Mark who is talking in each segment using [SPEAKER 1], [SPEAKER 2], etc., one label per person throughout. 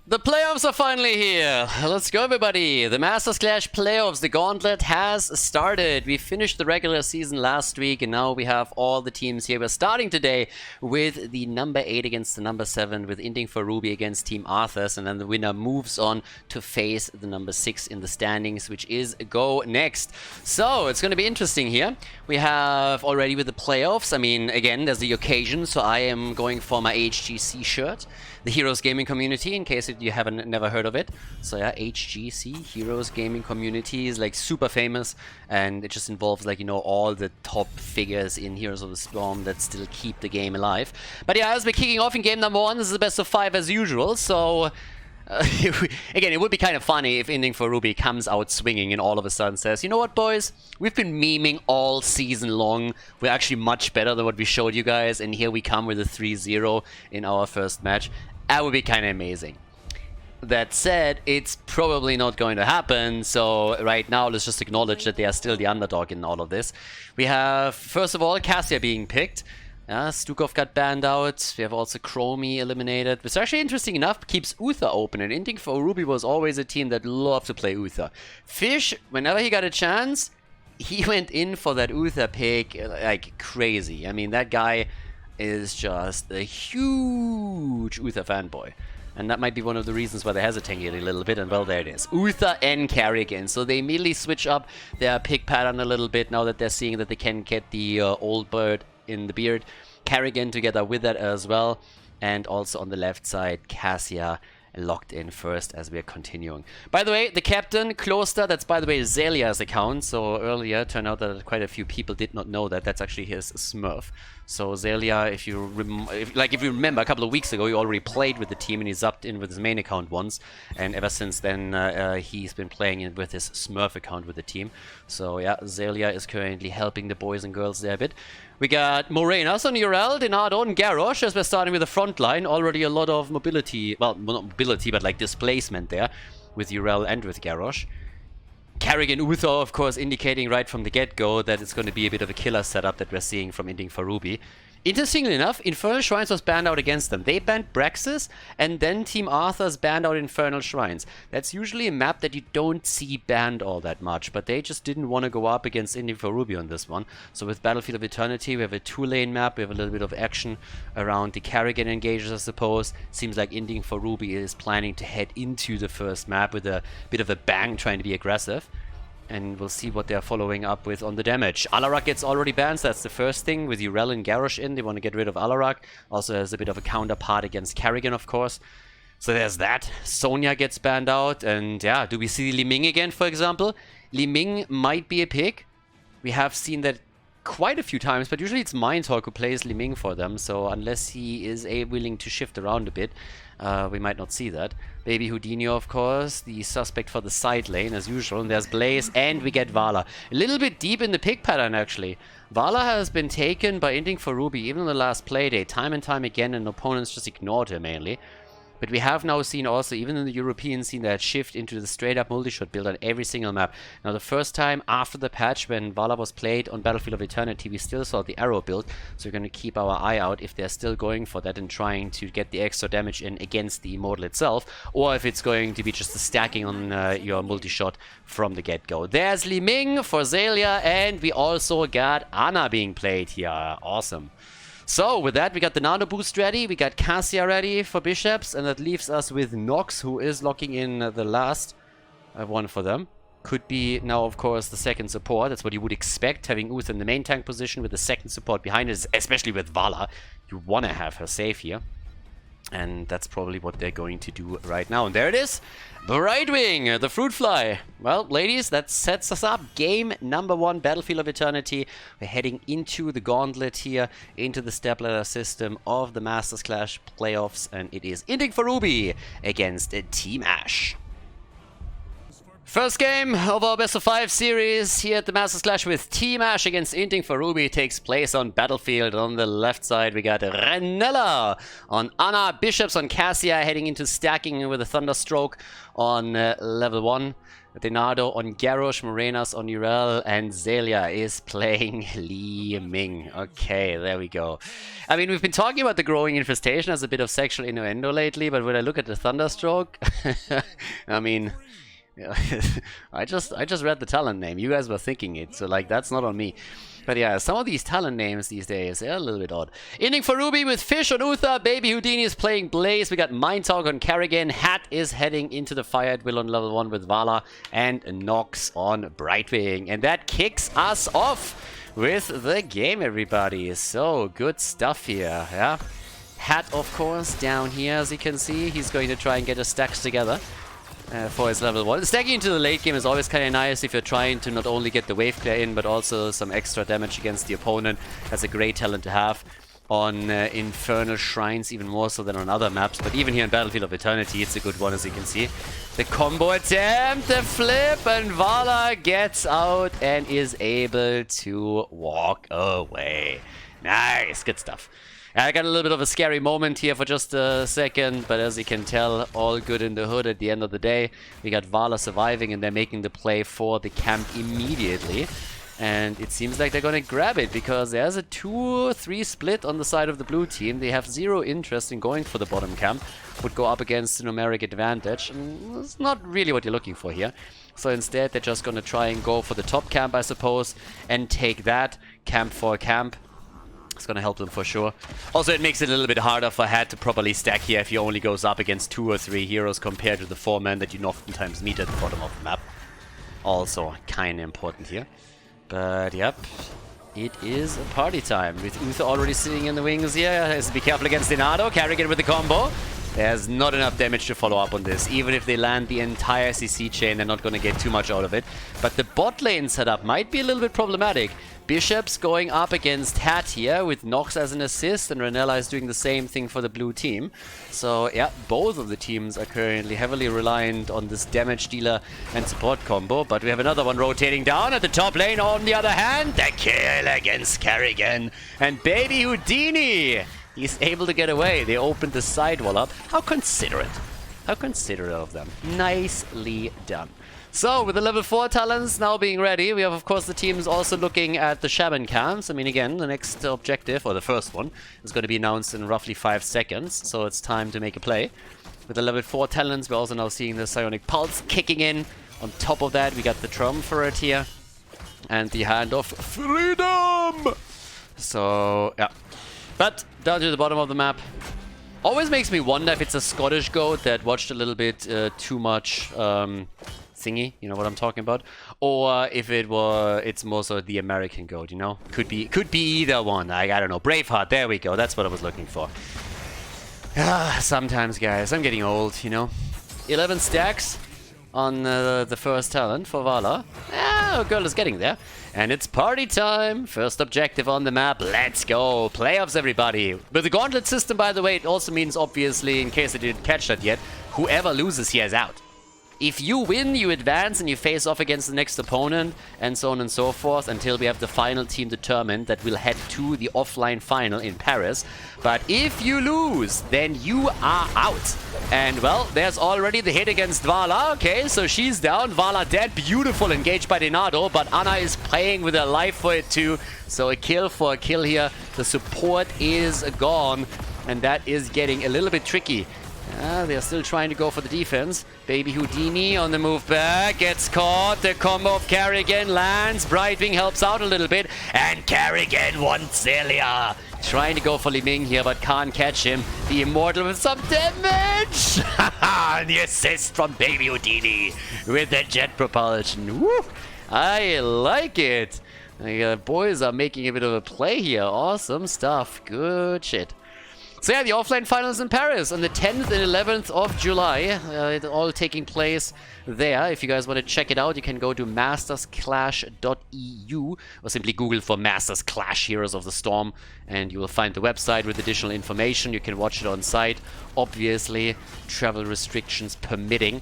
[SPEAKER 1] The playoffs are finally here. Let's go, everybody. The Masters Clash playoffs, the gauntlet has started. We finished the regular season last week, and now we have all the teams here. We're starting today with the number 8 against the number 7, with Inting for Ruby against Team Arthas, and then the winner moves on to face the number 6 in the standings, which is Go Next. So it's going to be interesting here. We have already with the playoffs, I mean, again, there's the occasion, so I am going for my HGC shirt. The Heroes Gaming Community, in case you haven't never heard of it. So yeah, HGC, Heroes Gaming Community, is like super famous, and it just involves, like, you know, all the top figures in Heroes of the Storm that still keep the game alive. But yeah, as we're kicking off in game number 1, this is the best of 5 as usual, so again, it would be kind of funny if Inting for Ruby comes out swinging and all of a sudden says, you know what, boys, we've been memeing all season long, we're actually much better than what we showed you guys, and here we come with a 3-0 in our first match. That would be kind of amazing. That said, it's probably not going to happen, so right now let's just acknowledge that they are still the underdog in all of this. We have, first of all, Cassia being picked. Stukov got banned out. We have also Chromie eliminated, which actually, interesting enough, keeps Uther open. And Inting for Ruby was always a team that loved to play Uther. Fish, whenever he got a chance, he went in for that Uther pick like crazy. I mean, that guy is just a huge Uther fanboy. And that might be one of the reasons why they're hesitating a little bit. And well, there it is. Uther and Carrigan. So they immediately switch up their pick pattern a little bit now that they're seeing that they can get the old bird in the beard. Carrigan together with that as well. And also on the left side, Cassia locked in first as we're continuing. By the way, the captain, Kloster, that's by the way Zelia's account. So earlier turned out that quite a few people did not know that. That's actually his Smurf. So Zelia, if you remember, a couple of weeks ago, he already played with the team and he zapped in with his main account once. And ever since then, he's been playing it with his Smurf account with the team. So yeah, Zelia is currently helping the boys and girls there a bit. We got Morenas on Urel, Denardo, and Garrosh as we're starting with the front line. Already a lot of mobility, well, not mobility, but like displacement there with Urel and with Garrosh. Carrigan Uther, of course, indicating right from the get-go that it's going to be a bit of a killer setup that we're seeing from Inting for Ruby. Interestingly enough, Infernal Shrines was banned out against them. They banned Braxis, and then Team Arthas banned out Infernal Shrines. That's usually a map that you don't see banned all that much, but they just didn't want to go up against Inting for Ruby on this one. So with Battlefield of Eternity, we have a 2-lane map, we have a little bit of action around the Carrigan engages, I suppose. Seems like Inting for Ruby is planning to head into the first map with a bit of a bang, trying to be aggressive. And we'll see what they're following up with on the damage. Alarak gets already banned, so that's the first thing. With Urel and Garrosh in, they want to get rid of Alarak. Also has a bit of a counterpart against Carrigan, of course. So there's that. Sonya gets banned out. And yeah, do we see Li Ming again, for example? Li Ming might be a pick. We have seen that quite a few times, but usually it's Mindhawk who plays Li Ming for them. So unless he is willing to shift around a bit, we might not see that. Baby Houdini, of course, the suspect for the side lane, as usual. And there's Blaze, and we get Vala. A little bit deep in the pick pattern, actually. Vala has been taken by Inting for Ruby, even on the last playdate, time and time again, and opponents just ignored her, mainly. But we have now seen also, even in the European scene, that shift into the straight-up multi-shot build on every single map. Now, the first time after the patch, when Vala was played on Battlefield of Eternity, we still saw the arrow build. So we're going to keep our eye out if they're still going for that and trying to get the extra damage in against the Immortal itself, or if it's going to be just the stacking on your multi-shot from the get-go. There's Li Ming for Zelia, and we also got Ana being played here. Awesome. So, with that, we got the Nano boost ready, we got Cassia ready for Bishops, and that leaves us with Nox, who is locking in the last one for them. Could be now, of course, the second support. That's what you would expect, having Uth in the main tank position with the second support behind it, especially with Vala. You want to have her safe here. And that's probably what they're going to do right now. And there it is, the right wing, the fruit fly. Well, ladies, that sets us up. Game number 1, Battlefield of Eternity. We're heading into the gauntlet here, into the stepladder system of the Masters Clash playoffs. And it is Inting for Ruby against Team Ash. First game of our best of 5 series here at the Masters Clash with Team Ash against Inting for Ruby takes place on Battlefield. On the left side we got Renella on Ana, Bishops on Cassia heading into stacking with a Thunderstroke on level 1. Denado on Garrosh, Morenas on Urel, and Zelia is playing Li Ming. Okay, there we go. I mean, we've been talking about the growing infestation as a bit of sexual innuendo lately, but when I look at the Thunderstroke, I mean... yeah, I just read the talent name. You guys were thinking it, so like that's not on me. But yeah, some of these talent names these days, they're a little bit odd. Inning for Ruby with Fish on Uther. Baby Houdini is playing Blaze. We got Mind Talk on Carrigan. Hat is heading into the Fire at Will on level 1 with Vala. And Nox on Brightwing. And that kicks us off with the game, everybody. So, good stuff here, yeah. Hat, of course, down here, as you can see. He's going to try and get his stacks together. For his level 1. Stacking into the late game is always kind of nice if you're trying to not only get the wave clear in, but also some extra damage against the opponent. That's a great talent to have on Infernal Shrines, even more so than on other maps. But even here in Battlefield of Eternity, it's a good one, as you can see. The combo attempt, the flip, and Vala gets out and is able to walk away. Nice, good stuff. I got a little bit of a scary moment here for just a second, but as you can tell, all good in the hood at the end of the day. We got Vala surviving and they're making the play for the camp immediately. And it seems like they're going to grab it because there's a 2-3 split on the side of the blue team. They have zero interest in going for the bottom camp. Would go up against the numeric advantage. And it's not really what you're looking for here. So instead, they're just going to try and go for the top camp, I suppose, and take that camp for camp. It's going to help them for sure. Also, it makes it a little bit harder for Hat to properly stack here if he only goes up against 2 or 3 heroes compared to the 4-man that you oftentimes meet at the bottom of the map. Also, kind of important here. But, yep. It is a party time. With Uther already sitting in the wings here. Has to be careful against Denado. Carrigan with the combo. There's not enough damage to follow up on this. Even if they land the entire CC chain, they're not going to get too much out of it. But the bot lane setup might be a little bit problematic. Bishops going up against Hat here with Nox as an assist, and Renella is doing the same thing for the blue team. So yeah, both of the teams are currently heavily reliant on this damage dealer and support combo. But we have another one rotating down at the top lane. On the other hand, the kill against Carrigan. And Baby Houdini, he's able to get away. They opened the sidewall up. How considerate. How considerate of them. Nicely done. So, with the level 4 talents now being ready, we have, of course, the teams also looking at the Shaman camps. I mean, again, the next objective, or the first one, is going to be announced in roughly 5 seconds. So it's time to make a play. With the level 4 talents, we're also now seeing the Psionic Pulse kicking in. On top of that, we got the Triumvirate here. And the Hand of Freedom! So, yeah. But, down to the bottom of the map. Always makes me wonder if it's a Scottish goat that watched a little bit too much... thingy, you know what I'm talking about, or if it's more so the American goat, you know, could be either one. I don't know. Braveheart, there we go. That's what I was looking for. Sometimes, guys, I'm getting old, you know. 11 stacks on the first talent for Vala. Oh, girl is getting there, and it's party time. First objective on the map. Let's go. Playoffs, everybody. With the gauntlet system, by the way, it also means, obviously, in case I didn't catch that yet, whoever loses here is out. If you win, you advance and you face off against the next opponent, and so on and so forth, until we have the final team determined that will head to the offline final in Paris. But if you lose, then you are out. And, well, there's already the hit against Vala. Okay, so she's down. Vala dead. Beautiful, engaged by Denado, but Ana is playing with her life for it too. So a kill for a kill here. The support is gone, and that is getting a little bit tricky. They're still trying to go for the defense. Baby Houdini on the move back. Gets caught. The combo of Carrigan lands. Brightwing helps out a little bit. And Carrigan wants Zelia. Trying to go for Li Ming here, but can't catch him. The Immortal with some damage. And the assist from Baby Houdini with the jet propulsion. Woo! I like it. The boys are making a bit of a play here. Awesome stuff. Good shit. So yeah, the offline finals in Paris on the 10th and 11th of July. It's all taking place there. If you guys want to check it out, you can go to mastersclash.eu or simply Google for Masters Clash Heroes of the Storm and you will find the website with additional information. You can watch it on site, obviously, travel restrictions permitting.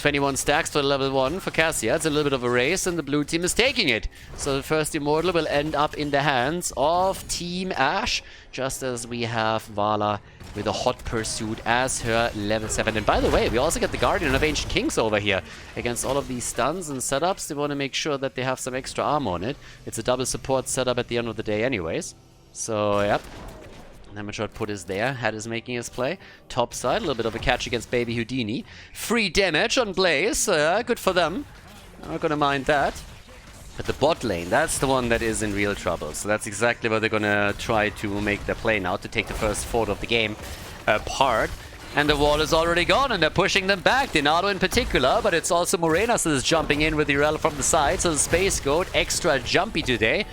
[SPEAKER 1] 21 stacks for level 1 for Cassia. It's a little bit of a race, and the blue team is taking it. So the first Immortal will end up in the hands of Team Ash, just as we have Vala with a hot pursuit as her level 7. And by the way, we also get the Guardian of Ancient Kings over here. Against all of these stuns and setups, they want to make sure that they have some extra armor on it. It's a double support setup at the end of the day anyways. So, yep. Damage output is there. Hat is making his play. Top side, a little bit of a catch against Baby Houdini. Free damage on Blaze. Good for them. I'm not gonna mind that. But the bot lane, that's the one that is in real trouble. So that's exactly what they're gonna try to make their play now, to take the first fort of the game apart. And the wall is already gone, and they're pushing them back. Denado in particular, but it's also Morenas that is jumping in with the Irel from the side. So the Space Goat, extra jumpy today.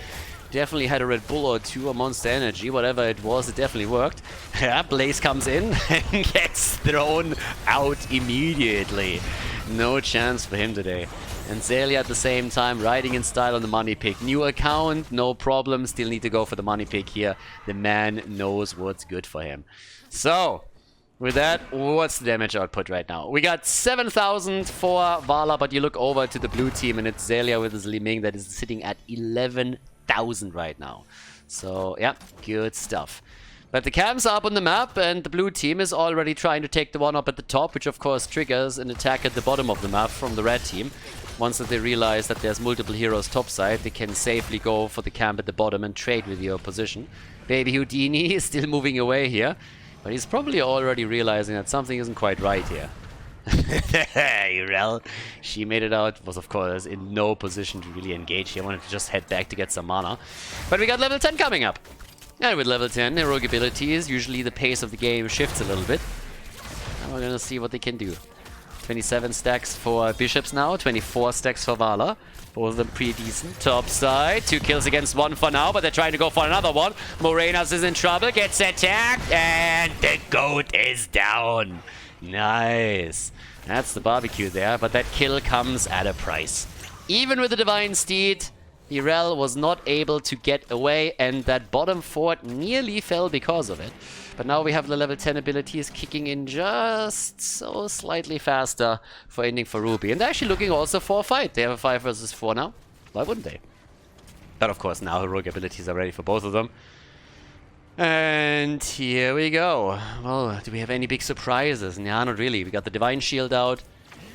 [SPEAKER 1] Definitely had a Red Bull or two or Monster Energy, whatever it was, it definitely worked. Yeah, Blaze comes in and gets thrown out immediately. No chance for him today. And Zelia at the same time, riding in style on the money pick. New account, no problem, still need to go for the money pick here. The man knows what's good for him. So, with that, what's the damage output right now? We got 7,000 for Vala, but you look over to the blue team and it's Zelia with his Li Ming that is sitting at 11,000 right now. So, yeah, good stuff. But the camps are up on the map, and the blue team is already trying to take the one up at the top, which of course triggers an attack at the bottom of the map from the red team. Once that they realize that there's multiple heroes topside, they can safely go for the camp at the bottom and trade with your position. Baby Houdini is still moving away here, but he's probably already realizing that something isn't quite right here. Irel, she made it out, was of course in no position to really engage here, wanted to just head back to get some mana. But we got level 10 coming up. And with level 10 heroic abilities, usually the pace of the game shifts a little bit. And we're gonna see what they can do. 27 stacks for Bishops now, 24 stacks for Vala. Both of them pretty decent. Top side, 2 kills against 1 for now, but they're trying to go for another one. Morenas is in trouble, gets attacked, and the goat is down. Nice. That's the barbecue there, but that kill comes at a price. Even with the Divine Steed, Irel was not able to get away, and that bottom fort nearly fell because of it. But now we have the level 10 abilities kicking in just so slightly faster for ending for Ruby. And they're actually looking also for a fight. They have a 5 versus 4 now. Why wouldn't they? But of course now heroic abilities are ready for both of them. And here we go. Well, do we have any big surprises? Nah, not really. We got the Divine Shield out.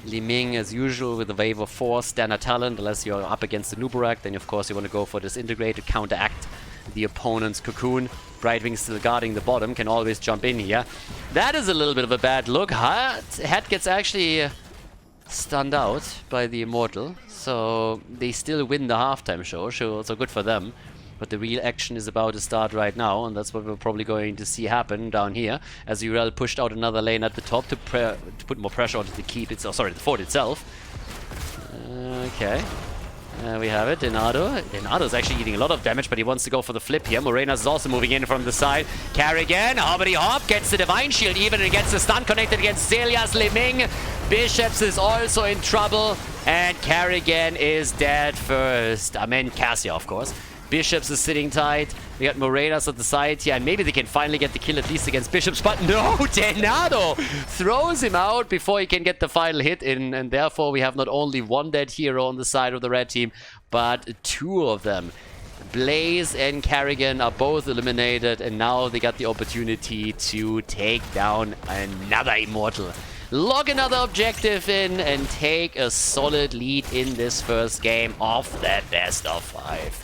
[SPEAKER 1] Li Ming, as usual, with a wave of 4 standard talent, unless you're up against the Nubarak, then of course you want to go for Disintegrate to counteract the opponent's Cocoon. Brightwing still guarding the bottom, can always jump in here. That is a little bit of a bad look. Hat gets actually stunned out by the Immortal, so they still win the halftime show, so good for them. But the real action is about to start right now, and that's what we're probably going to see happen down here, as Urel pushed out another lane at the top to put more pressure onto the keep itself, sorry, the fort itself. Okay. We have it, Denado. Denado's actually eating a lot of damage, but he wants to go for the flip here. Morenas is also moving in from the side. Carrigan, hoppity hop, gets the Divine Shield even and gets the stun connected against Zelia's Li Ming. Bishops is also in trouble, and Carrigan is dead first. I mean, Cassia, of course. Bishops is sitting tight. We got Morenas at the side here, and maybe they can finally get the kill at least against Bishops, but no! Denado throws him out before he can get the final hit in, and therefore we have not only one dead hero on the side of the red team, but 2 of them. Blaze and Carrigan are both eliminated, and now they got the opportunity to take down another Immortal. Log another objective in and take a solid lead in this first game of that best of 5.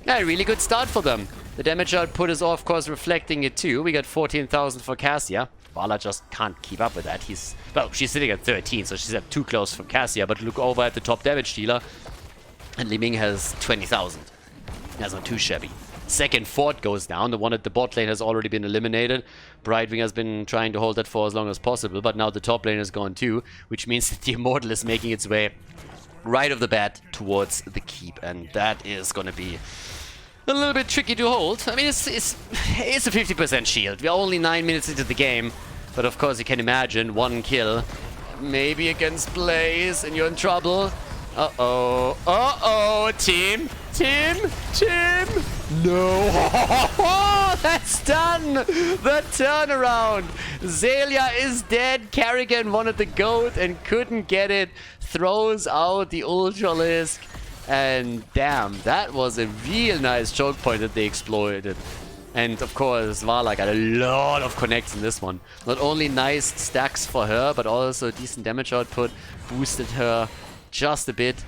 [SPEAKER 1] Yeah, really good start for them. The damage output is of course reflecting it too. We got 14,000 for Cassia. Vala just can't keep up with that. Well, she's sitting at 13, so she's at too close for Cassia, but look over at the top damage dealer, and Li Ming has 20,000. That's not too shabby. Second fort goes down. The one at the bot lane has already been eliminated. Brightwing has been trying to hold that for as long as possible, but now the top lane is gone too, which means that the Immortal is making its way right off the bat towards the keep, and that is going to be a little bit tricky to hold. I mean, it's a 50% shield. We're only 9 minutes into the game, but of course you can imagine 1 kill, maybe against Blaze, and you're in trouble. Uh-oh. Uh-oh. Team. No. That's done. The turnaround. Zelia is dead. Karrigan wanted the goat and couldn't get it. Throws out the Ultralisk. And damn, that was a real nice choke point that they exploited. And of course, Vala got a lot of connects in this one. Not only nice stacks for her, but also decent damage output. Boosted her just a bit.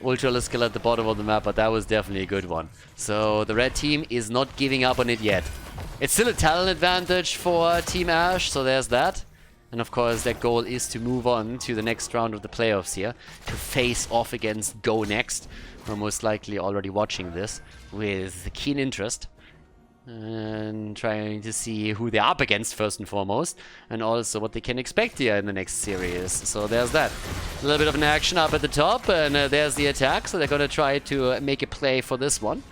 [SPEAKER 1] Ultralisk kill at the bottom of the map, but that was definitely a good one. So the red team is not giving up on it yet. It's still a talent advantage for Team Ash, so there's that. And of course, their goal is to move on to the next round of the playoffs here, to face off against Go Next. We're most likely already watching this with keen interest. And trying to see who they're up against first and foremost, and also what they can expect here in the next series. So there's that. A little bit of an action up at the top, and there's the attack. So they're going to try to make a play for this one.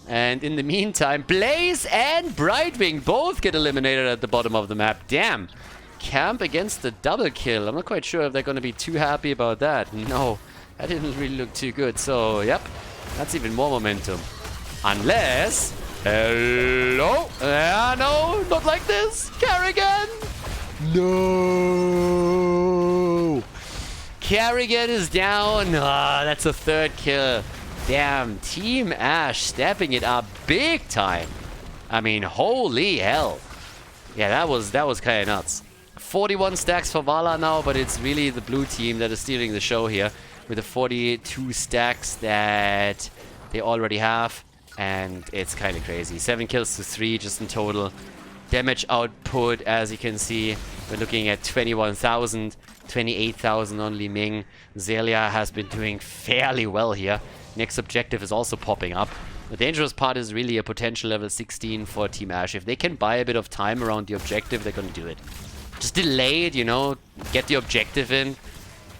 [SPEAKER 1] And in the meantime, Blaze and Brightwing both get eliminated at the bottom of the map. Damn. Camp against the double kill. I'm not quite sure if they're going to be too happy about that. No, that didn't really look too good. So, yep, that's even more momentum. Unless... Hello? No, not like this. Karrigan. No. Karrigan is down. That's a third kill. Damn, Team Ash stepping it up big time. I mean, holy hell. Yeah, that was kind of nuts. 41 stacks for Vala now, but it's really the blue team that is stealing the show here with the 42 stacks that they already have. And it's kind of crazy. 7 kills to 3 just in total. Damage output, as you can see, we're looking at 21,000, 28,000 on Li Ming. Zelia has been doing fairly well here. Next objective is also popping up. The dangerous part is really a potential level 16 for Team Ash. If they can buy a bit of time around the objective, they're going to do it. Just delay it, you know, get the objective in,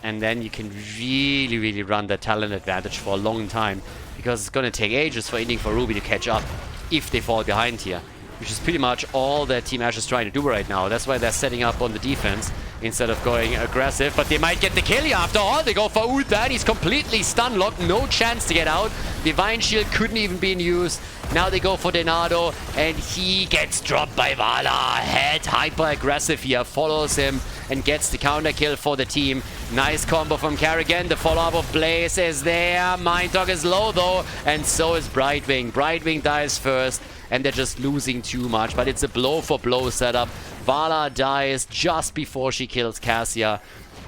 [SPEAKER 1] and then you can really run that talent advantage for a long time. Because it's going to take ages for Inting for Ruby to catch up if they fall behind here. Which is pretty much all that Team Ash is trying to do right now. That's why they're setting up on the defense instead of going aggressive. But they might get the kill here after all. They go for Uther and he's completely stun locked. No chance to get out. Divine Shield couldn't even be in use. Now they go for Denado and he gets dropped by Vala. Head hyper aggressive here. Follows him and gets the counter kill for the team. Nice combo from Karrigan. The follow-up of Blaze is there. Mind Dog is low though. And so is Brightwing. Brightwing dies first. And they're just losing too much. But it's a blow-for-blow setup. Vala dies just before she kills Cassia.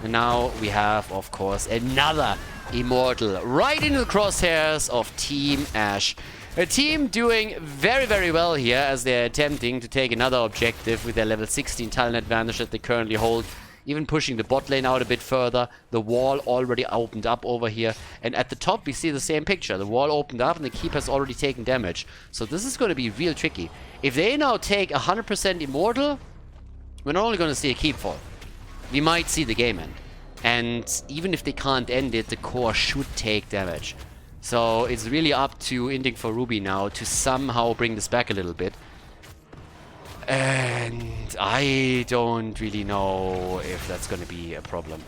[SPEAKER 1] And now we have, of course, another Immortal right into the crosshairs of Team Ash. A team doing very well here as they're attempting to take another objective with their level 16 talent advantage that they currently hold. Even pushing the bot lane out a bit further. The wall already opened up over here. And at the top we see the same picture. The wall opened up and the keep has already taken damage. So this is going to be real tricky. If they now take 100% Immortal, we're not only going to see a keep fall. We might see the game end. And even if they can't end it, the core should take damage. So it's really up to Inting for Ruby now to somehow bring this back a little bit. And I don't really know if that's going to be a problem.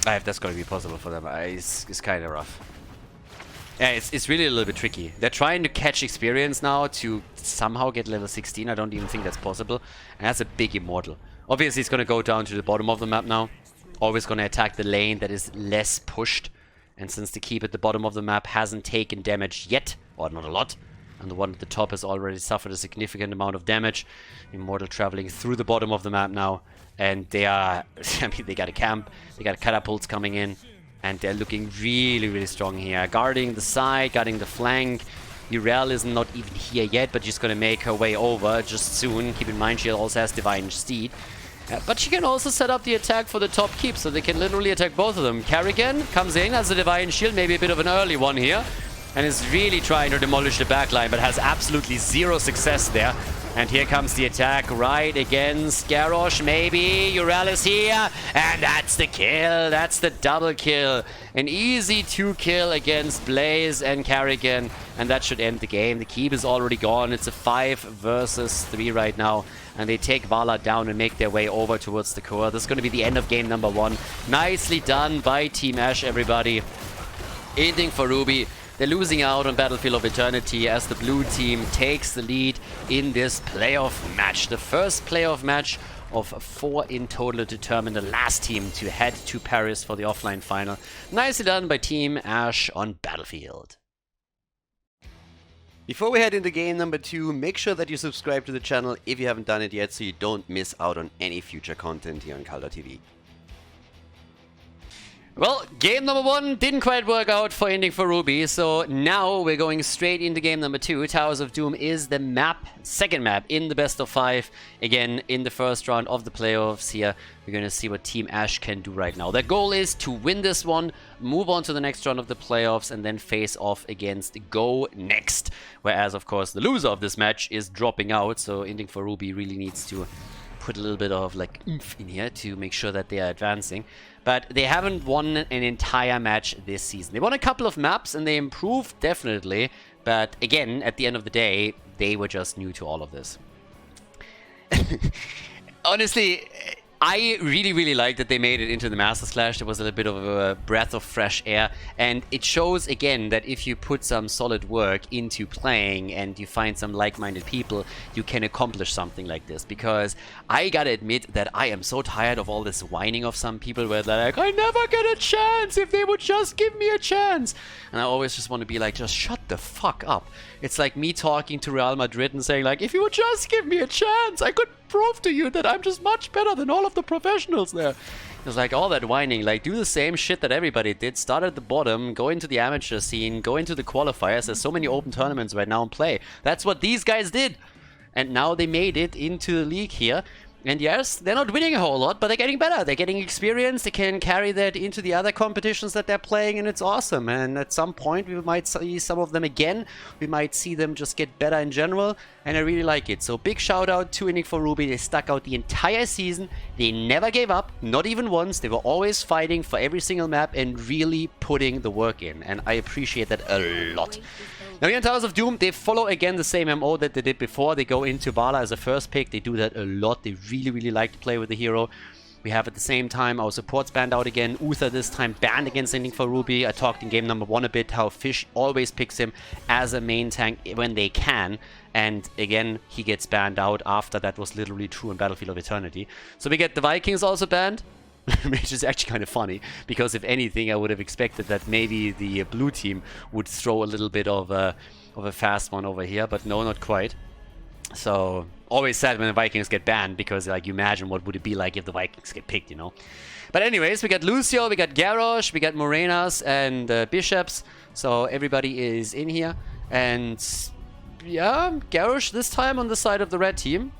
[SPEAKER 1] If that's going to be possible for them. It's kind of rough. Yeah, it's really a little bit tricky. They're trying to catch experience now to somehow get level 16. I don't even think that's possible. And that's a big Immortal. Obviously, it's going to go down to the bottom of the map now. Always going to attack the lane that is less pushed. And since the keep at the bottom of the map hasn't taken damage yet, or not a lot, and the one at the top has already suffered a significant amount of damage, Immortal traveling through the bottom of the map now. And they are, I mean, they got a camp, they got catapults coming in, and they're looking really strong here. Guarding the side, guarding the flank. Urel is not even here yet, but she's going to make her way over just soon. Keep in mind, she also has Divine Steed. But she can also set up the attack for the top keep, so they can literally attack both of them. Karrigan comes in as a Divine Shield, maybe a bit of an early one here, and is really trying to demolish the backline, but has absolutely zero success there. And here comes the attack right against Garrosh, maybe. Urel is here, and that's the kill. That's the double kill. An easy 2 kill against Blaze and Karrigan. and that should end the game. The keep is already gone. It's a 5 versus 3 right now, and they take Vala down and make their way over towards the core. This is going to be the end of game number 1. Nicely done by Team Ash, everybody. Inting for Ruby. They're losing out on Battlefield of Eternity as the blue team takes the lead in this playoff match. The first playoff match of 4 in total to determine the last team to head to Paris for the offline final. Nicely done by Team Ash on Battlefield. Before we head into game number 2, make sure that you subscribe to the channel if you haven't done it yet so you don't miss out on any future content here on Khaldor TV. Well, game number 1 didn't quite work out for Inting for Ruby, so now we're going straight into game number 2. Towers of Doom is the map, second map in the best of 5. Again, in the first round of the playoffs here, we're going to see what Team Ash can do right now. Their goal is to win this one, move on to the next round of the playoffs, and then face off against Go Next. Whereas, of course, the loser of this match is dropping out, so Inting for Ruby really needs to put a little bit of like oomph in here to make sure that they are advancing. But they haven't won an entire match this season. They won a couple of maps and they improved definitely. But again, at the end of the day, they were just new to all of this. Honestly, I really like that they made it into the Masters Clash. There was a little bit of a breath of fresh air, and it shows again that if you put some solid work into playing and you find some like-minded people, you can accomplish something like this. Because I gotta admit that I am so tired of all this whining of some people where they're like, I never get a chance, if they would just give me a chance. And I always just want to be like, just shut the fuck up. It's like me talking to Real Madrid and saying like, if you would just give me a chance, I could prove to you that I'm just much better than all of the professionals there. It's like all that whining, like do the same shit that everybody did, start at the bottom, go into the amateur scene, go into the qualifiers. There's so many open tournaments right now in play. That's what these guys did. And now they made it into the league here. And yes, they're not winning a whole lot, but they're getting better. They're getting experience. They can carry that into the other competitions that they're playing, and it's awesome. And at some point, we might see some of them again. We might see them just get better in general, and I really like it. So big shout out to Inting for Ruby. They stuck out the entire season. They never gave up, not even once. They were always fighting for every single map and really putting the work in, and I appreciate that a lot. Now here in Towers of Doom, they follow again the same MO that they did before. They go into Vala as a first pick. They do that a lot. They really like to play with the hero. We have at the same time our supports banned out again. Uther this time banned against Inting for Ruby. I talked in game number 1 a bit how Fish always picks him as a main tank when they can. And again, he gets banned out after that was literally true in Battlefield of Eternity. So we get the Vikings also banned. Which is actually kind of funny, because if anything, I would have expected that maybe the blue team would throw a little bit of a fast one over here, but no, not quite. So, always sad when the Vikings get banned, because like you imagine what would it be like if the Vikings get picked, you know? But anyways, we got Lucio, we got Garrosh, we got Morenas and Bishops, so everybody is in here. And yeah, Garrosh this time on the side of the red team.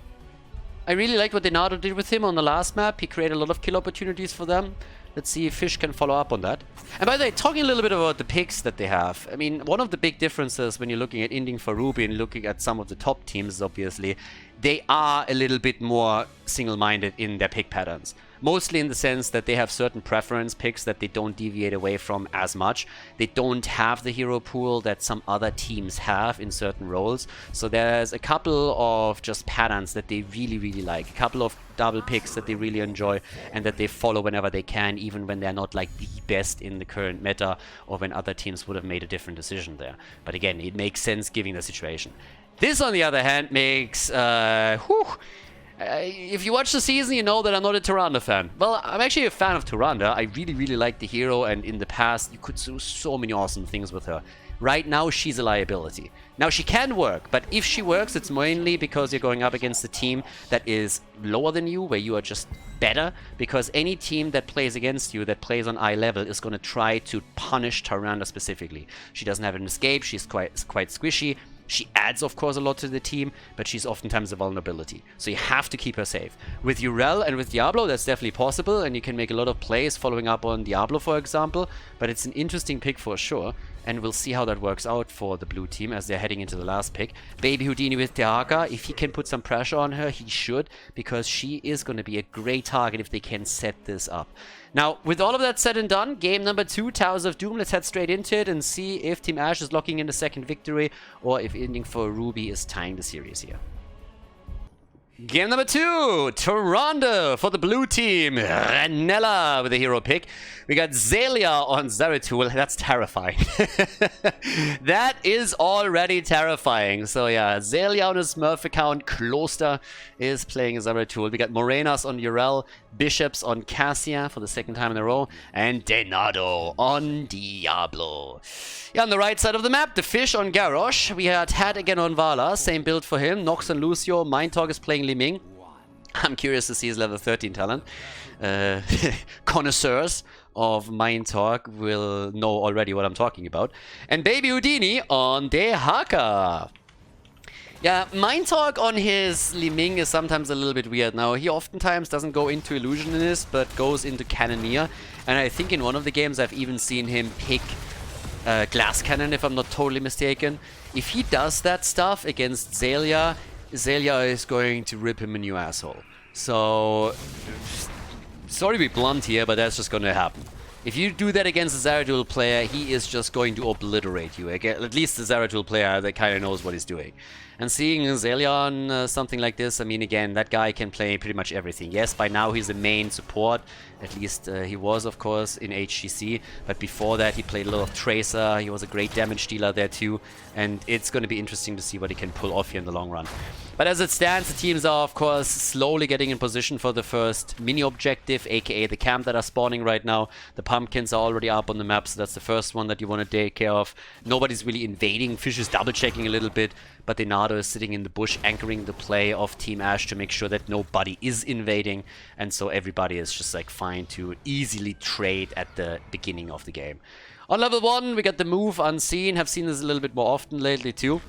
[SPEAKER 1] I really like what Denato did with him on the last map. He created a lot of kill opportunities for them. Let's see if Fish can follow up on that. And by the way, talking a little bit about the picks that they have. I mean, one of the big differences when you're looking at Inting for Ruby and looking at some of the top teams is obviously they are a little bit more single-minded in their pick patterns. Mostly in the sense that they have certain preference picks that they don't deviate away from as much. They don't have the hero pool that some other teams have in certain roles. So there's a couple of just patterns that they really like. A couple of double picks that they really enjoy and that they follow whenever they can, even when they're not like the best in the current meta or when other teams would have made a different decision there. But again, it makes sense given the situation. This, on the other hand, makes... if you watch the season, you know that I'm not a Tyrande fan. Well, I'm actually a fan of Tyrande. I really like the hero, and in the past, you could do so many awesome things with her. Right now, she's a liability. Now, she can work, but if she works, it's mainly because you're going up against a team that is lower than you, where you are just better, because any team that plays against you, that plays on eye level, is going to try to punish Tyrande specifically. She doesn't have an escape, she's quite squishy. She adds, of course, a lot to the team, but she's oftentimes a vulnerability. So you have to keep her safe. With Urel and with Diablo, that's definitely possible, and you can make a lot of plays following up on Diablo, for example, but it's an interesting pick for sure. and we'll see how that works out for the blue team as they're heading into the last pick. Baby Houdini with Tehaka, if he can put some pressure on her, he should, because she is going to be a great target if they can set this up. Now, with all of that said and done, game number 2, Towers of Doom, let's head straight into it and see if Team Ash is locking in the second victory or if Inting for Ruby is tying the series here. Game number 2, Toronto for the blue team. Ranella with a hero pick. We got Zelia on Zeratul. That's terrifying. That is already terrifying. So yeah, Zelia on his Smurf account. Kloster is playing Zeratul. We got Morenas on Urel. Bishops on Cassia for the second time in a row. And Denado on Diablo. Yeah, on the right side of the map, the Fish on Garrosh. We had Hat again on Vala. Same build for him. Nox and Lucio. Mindtalk is playing Li Ming. I'm curious to see his level 13 talent. Connoisseurs of Mindtalk will know already what I'm talking about. And Baby Houdini on Dehaka. Yeah, Mindtalk on his Li Ming is sometimes a little bit weird. Now, he oftentimes doesn't go into Illusionist, but goes into Cannoneer. And I think in one of the games I've even seen him pick Glass Cannon, if I'm not totally mistaken. If he does that stuff against Zelia, Zelia is going to rip him a new asshole. So, sorry to be blunt here, but that's just going to happen. If you do that against a Zeratul player, he is just going to obliterate you. At least the Zeratul player that kind of knows what he's doing. And seeing Zelia on something like this, I mean, again, that guy can play pretty much everything. Yes, by now he's a main support. At least he was, of course, in HGC. But before that, he played a lot of Tracer. He was a great damage dealer there too. And it's going to be interesting to see what he can pull off here in the long run. But as it stands, the teams are, of course, slowly getting in position for the first mini-objective, aka the camp that are spawning right now. The pumpkins are already up on the map, so that's the first one that you want to take care of. Nobody's really invading. Fish is double-checking a little bit, but Denado is sitting in the bush, anchoring the play of Team Ash to make sure that nobody is invading, and so everybody is just like fine to easily trade at the beginning of the game. On level 1, we got the move Unseen. Have seen this a little bit more often lately too.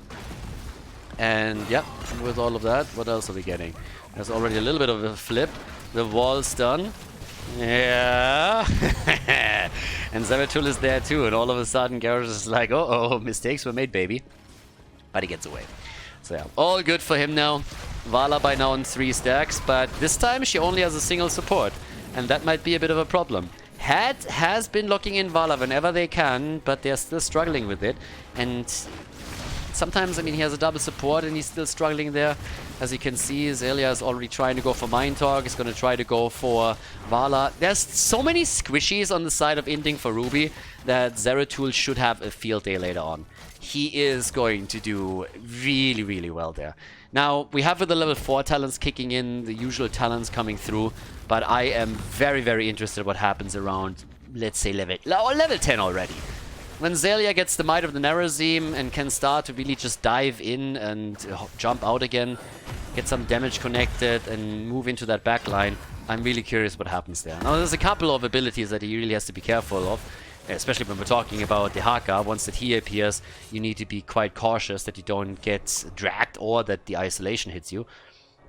[SPEAKER 1] And yeah, with all of that, what else are we getting? There's already a little bit of a flip. The wall's done. Yeah. And Zeratul is there too, and all of a sudden Garrosh is like, uh-oh, mistakes were made, baby. But he gets away. So yeah, all good for him now. Vala by now on 3 stacks, but this time she only has a single support. And that might be a bit of a problem. Hat has been locking in Vala whenever they can, but they're still struggling with it. And sometimes, I mean, he has a double support and he's still struggling there. As you can see, Zelia is already trying to go for Mindtalk. He's going to try to go for Vala. There's so many squishies on the side of Inting for Ruby that Zeratul should have a field day later on. He is going to do really, really well there. Now, we have with the level 4 talents kicking in, the usual talents coming through, but I am very, very interested in what happens around, let's say, level 10 already. When Zelia gets the Might of the Nerazim and can start to really just dive in and jump out again, get some damage connected and move into that backline, I'm really curious what happens there. Now, there's a couple of abilities that he really has to be careful of, especially when we're talking about Dehaka. Once that he appears, you need to be quite cautious that you don't get dragged or that the isolation hits you.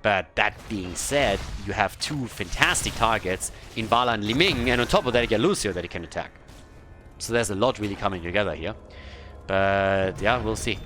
[SPEAKER 1] But that being said, you have 2 fantastic targets in Vala and Li Ming, and on top of that you get Lucio that he can attack. So there's a lot really coming together here. But yeah, we'll see.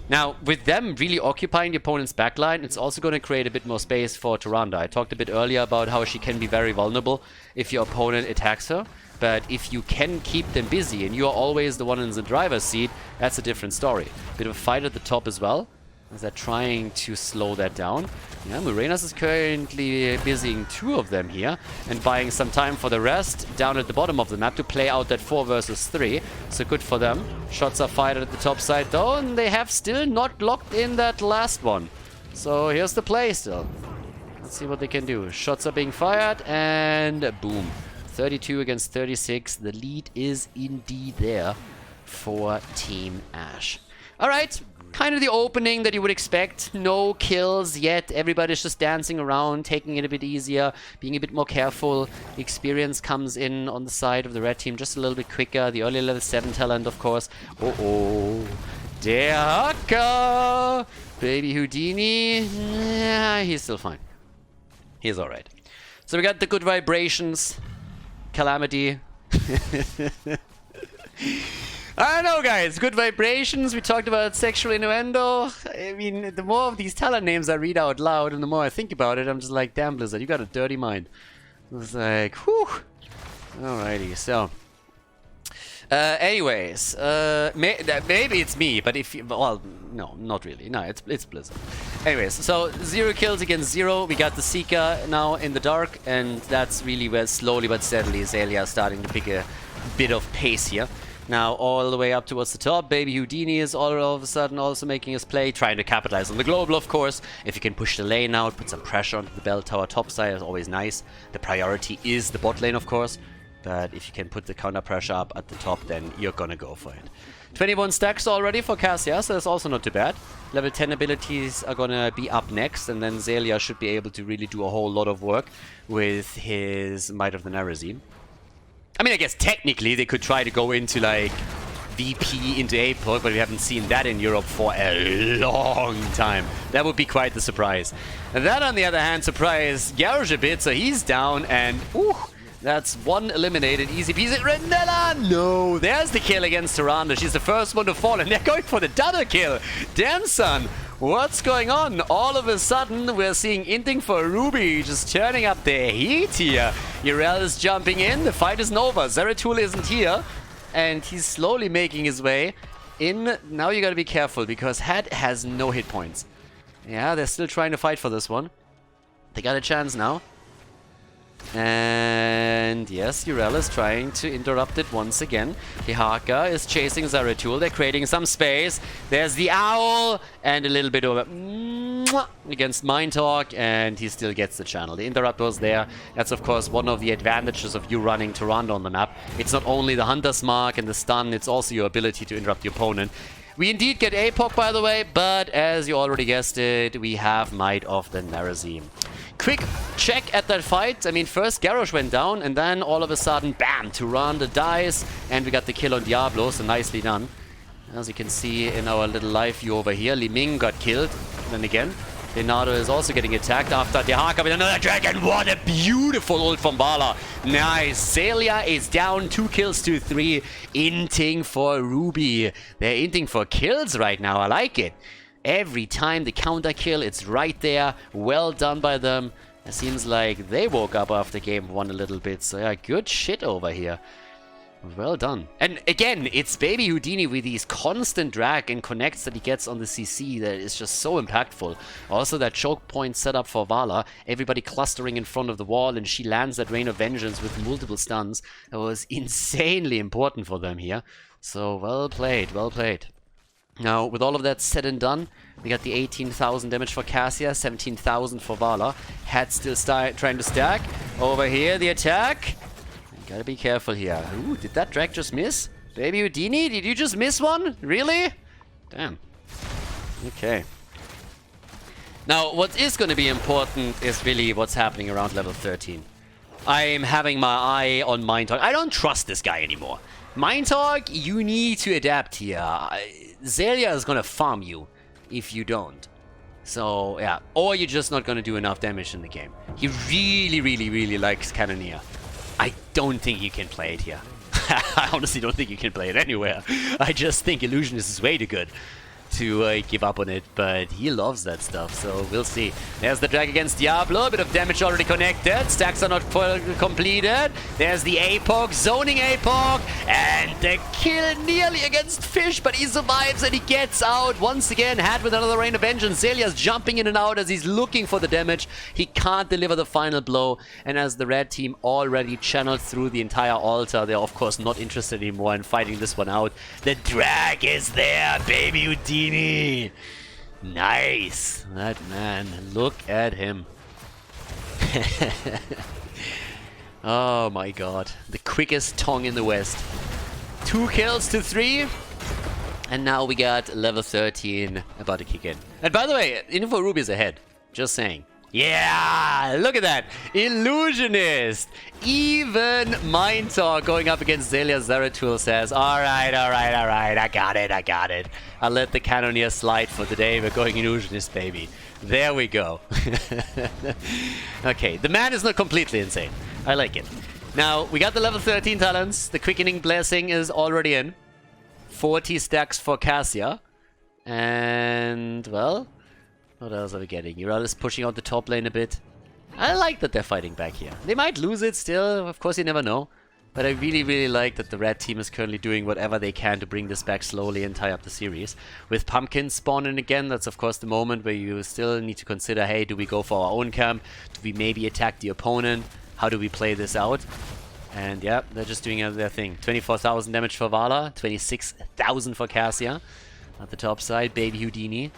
[SPEAKER 1] Now, with them really occupying the opponent's backline, it's also going to create a bit more space for Tyrande. I talked a bit earlier about how she can be very vulnerable if your opponent attacks her. But if you can keep them busy and you're always the one in the driver's seat, that's a different story. Bit of a fight at the top as well, as they're trying to slow that down. Yeah, Morenas is currently busying 2 of them here and buying some time for the rest down at the bottom of the map to play out that 4 versus 3. So good for them. Shots are fired at the top side though, and they have still not locked in that last one. So here's the play still. Let's see what they can do. Shots are being fired and boom. 32 against 36. The lead is indeed there for Team Ash. Alright, kind of the opening that you would expect. No kills yet. Everybody's just dancing around, taking it a bit easier, being a bit more careful. The experience comes in on the side of the red team just a little bit quicker. The early level 7 talent, of course. Oh, Dehaka! Baby Houdini. Yeah, he's still fine. He's alright. So we got the good vibrations. Calamity. I don't know, guys. Good vibrations. We talked about sexual innuendo. I mean, the more of these talent names I read out loud and the more I think about it, I'm just like, damn, Blizzard, you got a dirty mind. It's like, whew. Alrighty, so. Anyways, maybe it's me, but if you, well, no, not really. No, it's Blizzard. Anyways, so 0 kills against 0. We got the Seeker now in the dark, and that's really where slowly but steadily Xaylia is starting to pick a bit of pace here. Now all the way up towards the top, Baby Houdini is all of a sudden also making his play, trying to capitalize on the global, of course. If you can push the lane out, put some pressure onto the bell tower top side, is always nice. The priority is the bot lane, of course. But if you can put the counter pressure up at the top, then you're gonna go for it. 21 stacks already for Cassia, so that's also not too bad. Level 10 abilities are gonna be up next, and then Xaylia should be able to really do a whole lot of work with his Might of the Narazim. I mean, I guess technically they could try to go into like VP into APOC, but we haven't seen that in Europe for a long time. That would be quite the surprise. And that, on the other hand, surprised Garrosh a bit, so he's down, and ooh, that's one eliminated. Easy peasy. Renella! No! There's the kill against Tyrande. She's the first one to fall, and they're going for the double kill. Damn, son. What's going on? All of a sudden, we're seeing Inting for Ruby just turning up the heat here. Urel is jumping in. The fight isn't over. Zeratul isn't here. And he's slowly making his way in. Now you gotta be careful, because Had has no hit points. Yeah, they're still trying to fight for this one. They got a chance now. And yes, Urel is trying to interrupt it once again. Hihaka is chasing Zeratul. They're creating some space. There's the owl and a little bit of against Mind Talk, and he still gets the channel. The interrupt was there. That's of course one of the advantages of you running Tyrande on the map. It's not only the Hunter's Mark and the stun, it's also your ability to interrupt the opponent. We indeed get APOC, by the way, but as you already guessed it, we have Might of the Narazim. Quick check at that fight. I mean, first Garrosh went down, and then all of a sudden, bam, Tyrande dies, and we got the kill on Diablo, so nicely done. As you can see in our little live view over here, Li Ming got killed. Then again, Leonardo is also getting attacked after Dehaka with another dragon. What a beautiful ult from Bala. Nice. Xaylia is down 2 kills to 3. Inting for Ruby. They're inting for kills right now. I like it. Every time the counter kill, it's right there. Well done by them. It seems like they woke up after game 1 a little bit. So yeah, good shit over here. Well done. And again, it's Baby Houdini with these constant drag and connects that he gets on the CC that is just so impactful. Also that choke point set up for Vala. Everybody clustering in front of the wall, and she lands that Rain of Vengeance with multiple stuns. That was insanely important for them here. So well played, well played. Now, with all of that said and done, we got the 18,000 damage for Cassia, 17,000 for Vala. Had still trying to stack. Over here, the attack. Gotta be careful here. Ooh, did that drag just miss? Baby Houdini, did you just miss one? Really? Damn. Okay. Now, what is going to be important is really what's happening around level 13. I'm having my eye on Mind Talk. I don't trust this guy anymore. Mind Talk, you need to adapt here. Xaylia is going to farm you if you don't. So, yeah. Or you're just not going to do enough damage in the game. He really, really, really likes Cannoneer. I don't think you can play it here. I honestly don't think you can play it anywhere. I just think Illusionist is way too good to give up on it, but he loves that stuff, so we'll see. There's the drag against Diablo, a bit of damage already connected, stacks are not completed. There's the APOC, zoning APOC, and the kill nearly against Fish, but he survives and he gets out. Once again, Had with another Rain of Vengeance. Xaylia's jumping in and out as he's looking for the damage. He can't deliver the final blow, and as the red team already channeled through the entire altar, they're of course not interested anymore in fighting this one out. The drag is there, Baby Houdini. Nice. That man, look at him. Oh my god. The quickest tongue in the West. 2 kills to 3. And now we got level 13 about to kick in. And by the way, Info Ruby's ahead. Just saying. Yeah, look at that. Illusionist. Even Mind Talk going up against Xaylia. Zeratul says, alright, I got it. I'll let the Cannoneer slide for today. We're going Illusionist, baby. There we go. Okay, the man is not completely insane. I like it. Now, we got the level 13 talents. The Quickening Blessing is already in. 40 stacks for Cassia. And, well, what else are we getting? Ural is pushing out the top lane a bit. I like that they're fighting back here. They might lose it still, of course you never know. But I really, really like that the red team is currently doing whatever they can to bring this back slowly and tie up the series. With Pumpkin spawning again, that's of course the moment where you still need to consider, hey, do we go for our own camp? Do we maybe attack the opponent? How do we play this out? And yeah, they're just doing their thing. 24,000 damage for Vala, 26,000 for Cassia. At the top side, Baby Houdini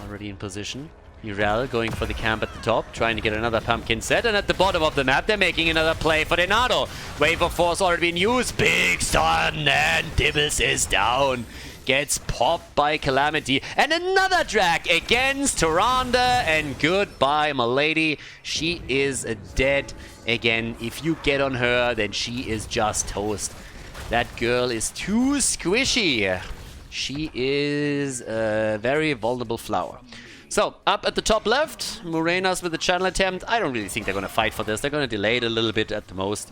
[SPEAKER 1] already in position. Ural going for the camp at the top, trying to get another pumpkin set, and at the bottom of the map they're making another play for Denado. Wave of Force already been used, big stun, and Dibbles is down. Gets popped by Calamity, and another drag against Tyrande, and goodbye my lady. She is dead again. If you get on her, then she is just toast. That girl is too squishy. She is a very vulnerable flower. So, up at the top left, Morenas with the channel attempt. I don't really think they're going to fight for this. They're going to delay it a little bit at the most.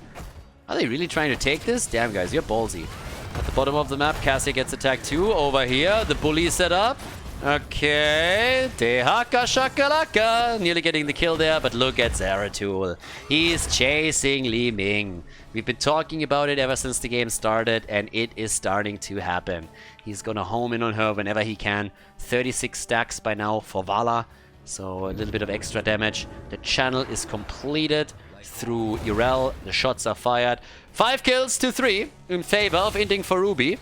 [SPEAKER 1] Are they really trying to take this? Damn, guys, you're ballsy. At the bottom of the map, Cassia gets attacked too. Over here, the bully set up. Okay, Tehaka Shakalaka. Nearly getting the kill there, but look at Zeratul. He's chasing Li Ming. We've been talking about it ever since the game started, and it is starting to happen. He's gonna home in on her whenever he can. 36 stacks by now for Vala, so a little bit of extra damage. The channel is completed through Ural. The shots are fired. 5 kills to 3 in favor of Inting for Ruby.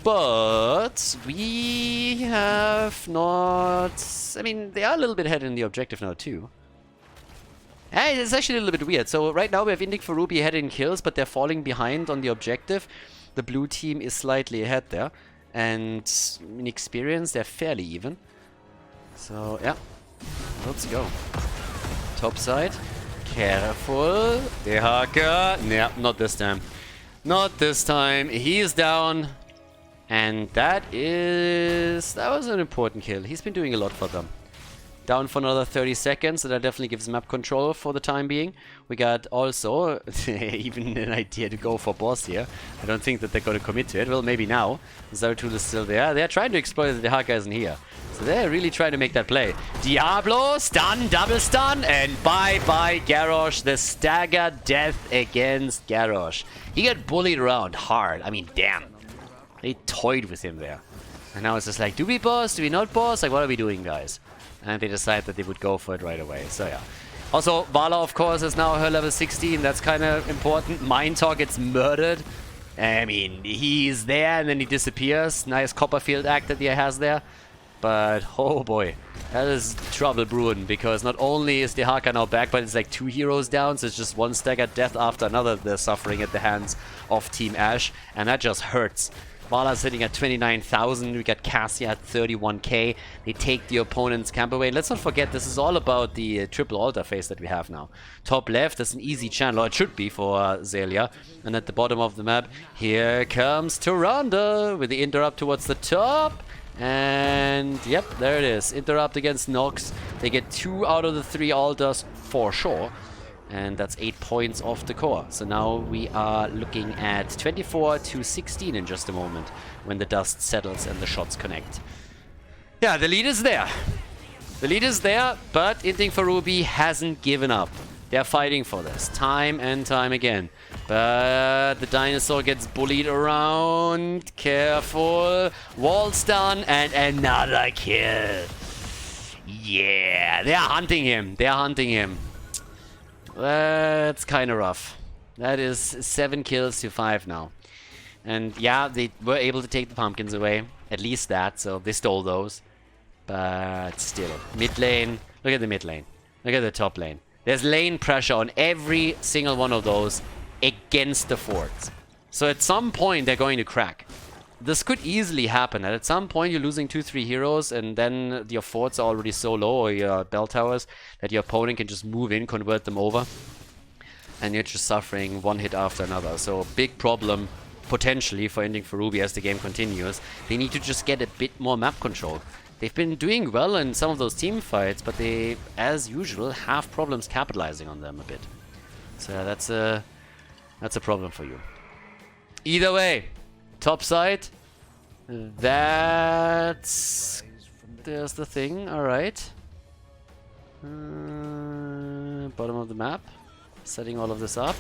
[SPEAKER 1] But we have not... I mean, they are a little bit ahead in the objective now too. Hey, it's actually a little bit weird. So right now we have Inting for Ruby ahead in kills, but they're falling behind on the objective. The blue team is slightly ahead there. And in experience, they're fairly even. So, yeah. Let's go. Top side. Careful. Dehaka. Yeah, not this time. Not this time. He's down. And that was an important kill. He's been doing a lot for them. Down for another 30 seconds, so that definitely gives map control for the time being. We got also even an idea to go for boss here. I don't think that they're going to commit to it. Well, maybe now. Zeratul is still there. They're trying to exploit that the Haka isn't here. So they're really trying to make that play. Diablo, stun, double stun, and bye-bye Garrosh. The stagger death against Garrosh. He got bullied around hard. I mean, damn. They toyed with him there. And now it's just like, do we boss? Do we not boss? Like, what are we doing, guys? And they decide that they would go for it right away. So, yeah. Also, Vala, of course, is now her level 16. That's kind of important. Minotaur gets murdered. I mean, he's there and then he disappears. Nice Copperfield act that he has there. But, oh boy. That is trouble brewing. Because not only is the Haka now back, but it's like 2 heroes down. So it's just one staggered death after another they're suffering at the hands of Team Ash. And that just hurts. Vala's sitting at 29,000. We got Cassia at 31k. They take the opponent's camp away. Let's not forget, this is all about the triple altar phase that we have now. Top left is an easy channel, or it should be for Zelia. And at the bottom of the map, here comes Tyrande with the interrupt towards the top. And yep, there it is. Interrupt against Nox. They get 2 out of the 3 altars for sure. And that's 8 points off the core. So now we are looking at 24 to 16 in just a moment when the dust settles and the shots connect. Yeah, the lead is there. The lead is there, but Inting for Ruby hasn't given up. They're fighting for this time and time again. But the dinosaur gets bullied around. Careful. Wall's done and another kill. Yeah, they're hunting him. They're hunting him. That's kind of rough. That is 7 kills to 5 now. And yeah, they were able to take the pumpkins away. At least that, so they stole those. But still. Mid lane. Look at the mid lane. Look at the top lane. There's lane pressure on every single one of those against the forts. So at some point they're going to crack. This could easily happen. At some point you're losing 2-3 heroes and then your forts are already so low, or your bell towers, that your opponent can just move in, convert them over. And you're just suffering one hit after another. So big problem potentially for Inting for Ruby as the game continues. They need to just get a bit more map control. They've been doing well in some of those team fights, but they, as usual, have problems capitalizing on them a bit. So that's a problem for you. Either way, top side, That's... There's the thing, alright. Bottom of the map. Setting all of this up.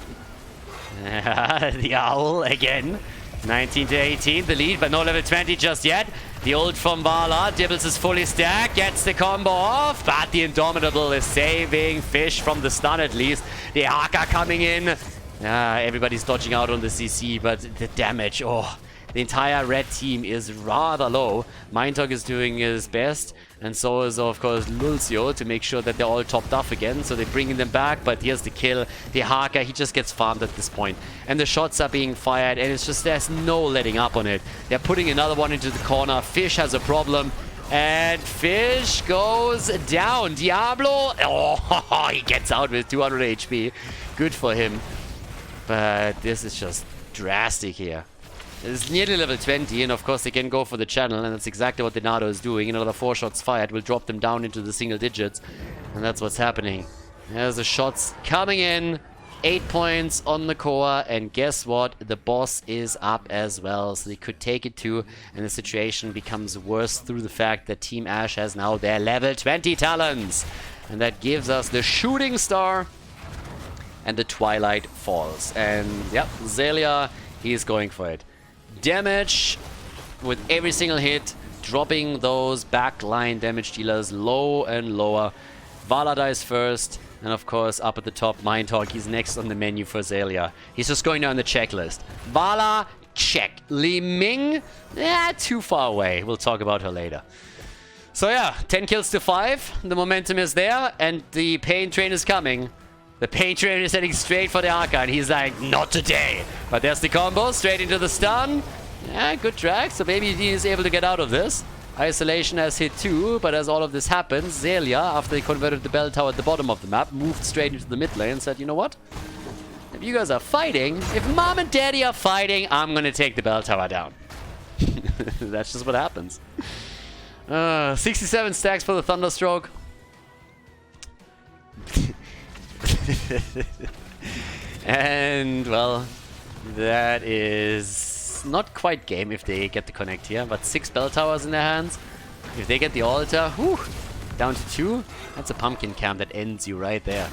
[SPEAKER 1] The owl again. 19 to 18, the lead, but no level 20 just yet. The ult from Vala, Dibbles is fully stacked, gets the combo off, but the Indomitable is saving Fish from the stun at least. The Haka coming in. Everybody's dodging out on the CC, but the damage, oh. The entire red team is rather low. Mindtalk is doing his best, and so is, of course, Lulcio to make sure that they're all topped off again. So they're bringing them back, but here's the kill. The Haka, he just gets farmed at this point. And the shots are being fired, and it's just, there's no letting up on it. They're putting another one into the corner. Fish has a problem, and Fish goes down. Diablo, oh, he gets out with 200 HP. Good for him. But this is just drastic here. It's nearly level 20, and of course they can go for the channel, and that's exactly what the Nado is doing. Another 4 shots fired will drop them down into the single digits, and that's what's happening. There's the shots coming in, 8 points on the core, and guess what? The boss is up as well, so they could take it too, and the situation becomes worse through the fact that Team Ash has now their level 20 talents, and that gives us the Shooting Star and the Twilight Falls. And yep, Zelia, he's going for it. Damage with every single hit, dropping those backline damage dealers low and lower. Vala dies first, and of course up at the top, Mindtalk, he's next on the menu for Zelia. He's just going down the checklist. Vala, check. Li Ming, too far away. We'll talk about her later. So yeah, 10 kills to 5. The momentum is there, and the pain train is coming. The pain train is heading straight for the Arca, and he's like, not today. But there's the combo, straight into the stun. Yeah, good drag, so maybe he is able to get out of this. Isolation has hit too, but as all of this happens, Zelia, after they converted the bell tower at the bottom of the map, moved straight into the mid lane and said, you know what? If you guys are fighting, if mom and daddy are fighting, I'm gonna take the bell tower down. That's just what happens. 67 stacks for the Thunderstroke. And, well, that is not quite game if they get the connect here, but 6 bell towers in their hands. If they get the altar, whew, down to 2, that's a pumpkin camp that ends you right there.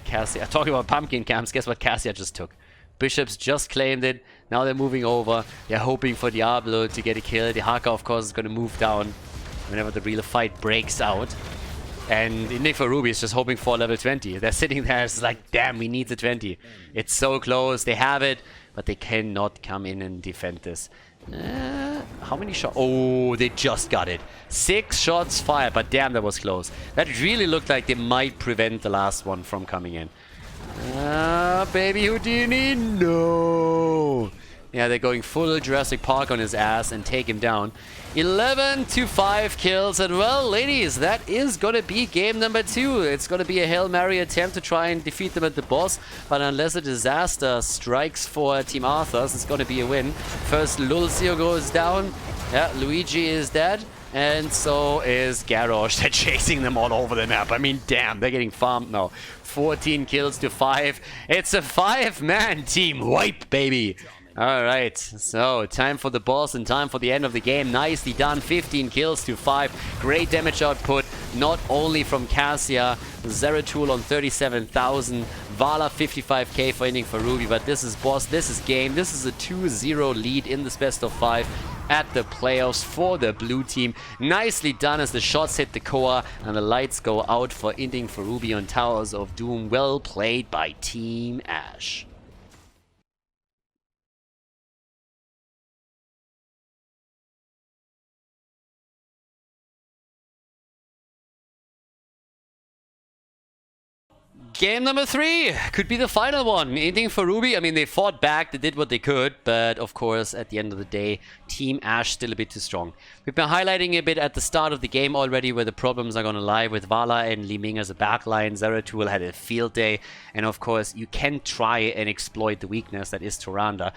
[SPEAKER 1] Cassia, talking about pumpkin camps, guess what Cassia just took? Bishops just claimed it, now they're moving over, they're hoping for Diablo to get a kill. The Haka, of course, is going to move down whenever the real fight breaks out. And Inting for Ruby is just hoping for level 20. They're sitting there, it's like, damn, we need the 20. It's so close, they have it, but they cannot come in and defend this. How many shots? Oh, they just got it. 6 shots fired, but damn, that was close. That really looked like they might prevent the last one from coming in. Baby Houdini, no. Yeah, they're going full Jurassic Park on his ass and take him down. 11 to 5 kills, and well, ladies, that is gonna be game number 2. It's gonna be a Hail Mary attempt to try and defeat them at the boss, but unless a disaster strikes for Team Arthurs, it's gonna be a win. First, Lulcio goes down. Yeah, Luigi is dead, and so is Garrosh. They're chasing them all over the map. I mean, damn, they're getting farmed now. 14 kills to 5. It's a 5-man team wipe, baby. Alright, so time for the boss and time for the end of the game. Nicely done, 15 kills to 5. Great damage output, not only from Cassia, Zeratul on 37,000, Vala 55k for Inting for Ruby, but this is boss, this is game, this is a 2-0 lead in this best of 5 at the playoffs for the blue team. Nicely done as the shots hit the core and the lights go out for Inting for Ruby on Towers of Doom. Well played by Team Ash. Game number 3 could be the final one. Inting for Ruby, I mean, they fought back, they did what they could, but of course, at the end of the day, Team Ash still a bit too strong. We've been highlighting a bit at the start of the game already where the problems are going to lie with Vala and Li Ming as a backline. Zeratul had a field day, and of course, you can try and exploit the weakness that is Tyrande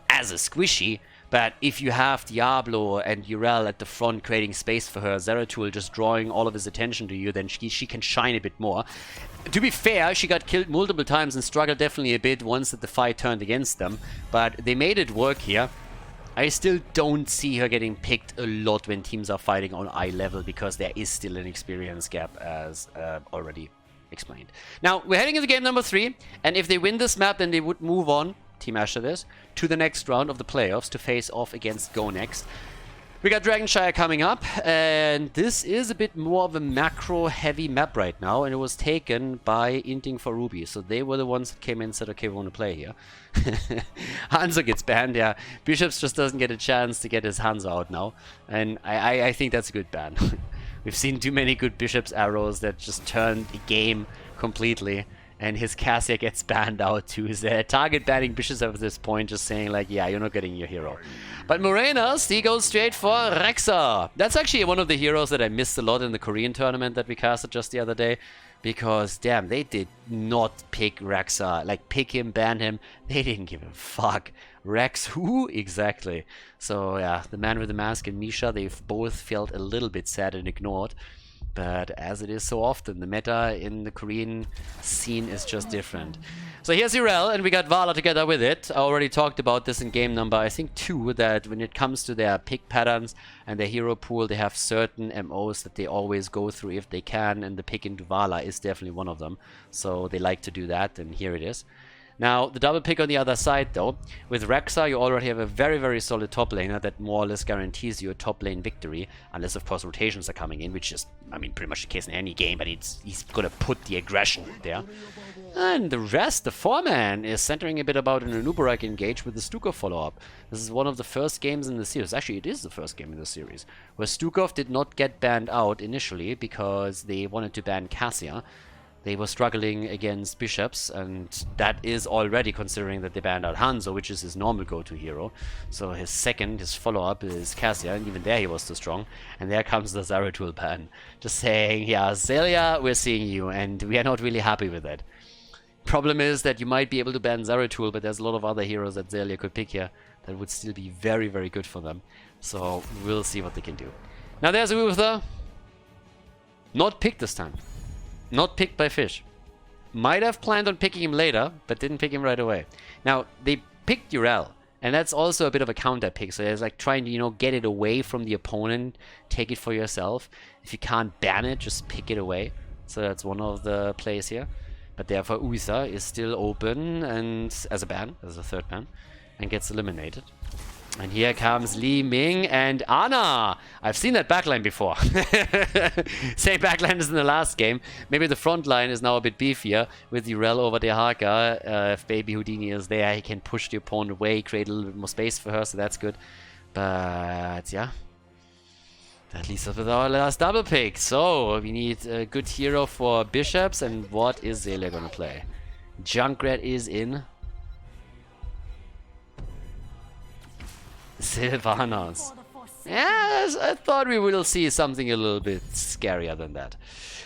[SPEAKER 1] as a squishy. But if you have Diablo and Urel at the front creating space for her, Zeratul just drawing all of his attention to you, then she can shine a bit more. To be fair, she got killed multiple times and struggled definitely a bit once that the fight turned against them. But they made it work here. I still don't see her getting picked a lot when teams are fighting on eye level, because there is still an experience gap, as already explained. Now, we're heading into game number 3, and if they win this map, then they would move on, Team Asher this, to the next round of the playoffs to face off against Go Next. We got Dragonshire coming up, and this is a bit more of a macro-heavy map right now, and it was taken by Inting for Ruby, so they were the ones that came in and said, okay, we want to play here. Hanzo gets banned, yeah. Bishops just doesn't get a chance to get his Hanzo out now, and I think that's a good ban. We've seen too many good Bishops arrows that just turned the game completely. And his Cassia gets banned out too. They're target banning Bishops at this point, just saying like, yeah, you're not getting your hero. But Morenas, he goes straight for Rexa. That's actually one of the heroes that I missed a lot in the Korean tournament that we casted just the other day. Because, damn, they did not pick Rexa. Like, pick him, ban him. They didn't give a fuck. Rex who? Exactly. So, yeah, the man with the mask and Misha, they've both felt a little bit sad and ignored. But as it is so often, the meta in the Korean scene is just different. So here's Urel, and we got Vala together with it. I already talked about this in game number, I think 2, that when it comes to their pick patterns and their hero pool, they have certain MOs that they always go through if they can, and the pick into Vala is definitely one of them. So they like to do that, and here it is. Now, the double pick on the other side, though, with Rexa, you already have a very, very solid top laner that more or less guarantees you a top lane victory, unless, of course, rotations are coming in, which is, I mean, pretty much the case in any game, but he's gonna put the aggression there. And the rest, the 4-man, is centering a bit about an Anubarak engage with the Stukov follow-up. This is one of the first games in the series. Actually, it is the first game in the series, where Stukov did not get banned out initially because they wanted to ban Cassia. They were struggling against Bishops, and that is already considering that they banned out Hanzo, which is his normal go-to hero. So his follow-up is Cassia, and even there he was too strong. And there comes the Zeratul ban. Just saying, yeah, Zelia, we're seeing you, and we are not really happy with that. Problem is that you might be able to ban Zeratul, but there's a lot of other heroes that Zelia could pick here that would still be very, very good for them. So we'll see what they can do. Now there's Uther. Not picked this time. Not picked by Fish. Might have planned on picking him later, but didn't pick him right away. Now, they picked Urel, and that's also a bit of a counter pick. So there's like trying to, you know, get it away from the opponent, take it for yourself. If you can't ban it, just pick it away. So that's one of the plays here. But therefore, Uther is still open and as a ban, as a third ban, and gets eliminated. And here comes Li Ming and Ana. I've seen that backline before. Same backline as in the last game. Maybe the front line is now a bit beefier with Urel over Dehaka. If Baby Houdini is there, he can push the opponent away, create a little bit more space for her, so that's good. But yeah, that leaves us with our last double pick. So we need a good hero for Bishops, and what is Zelia gonna play? Junkrat is in. Sylvanas. Yeah, I thought we will see something a little bit scarier than that.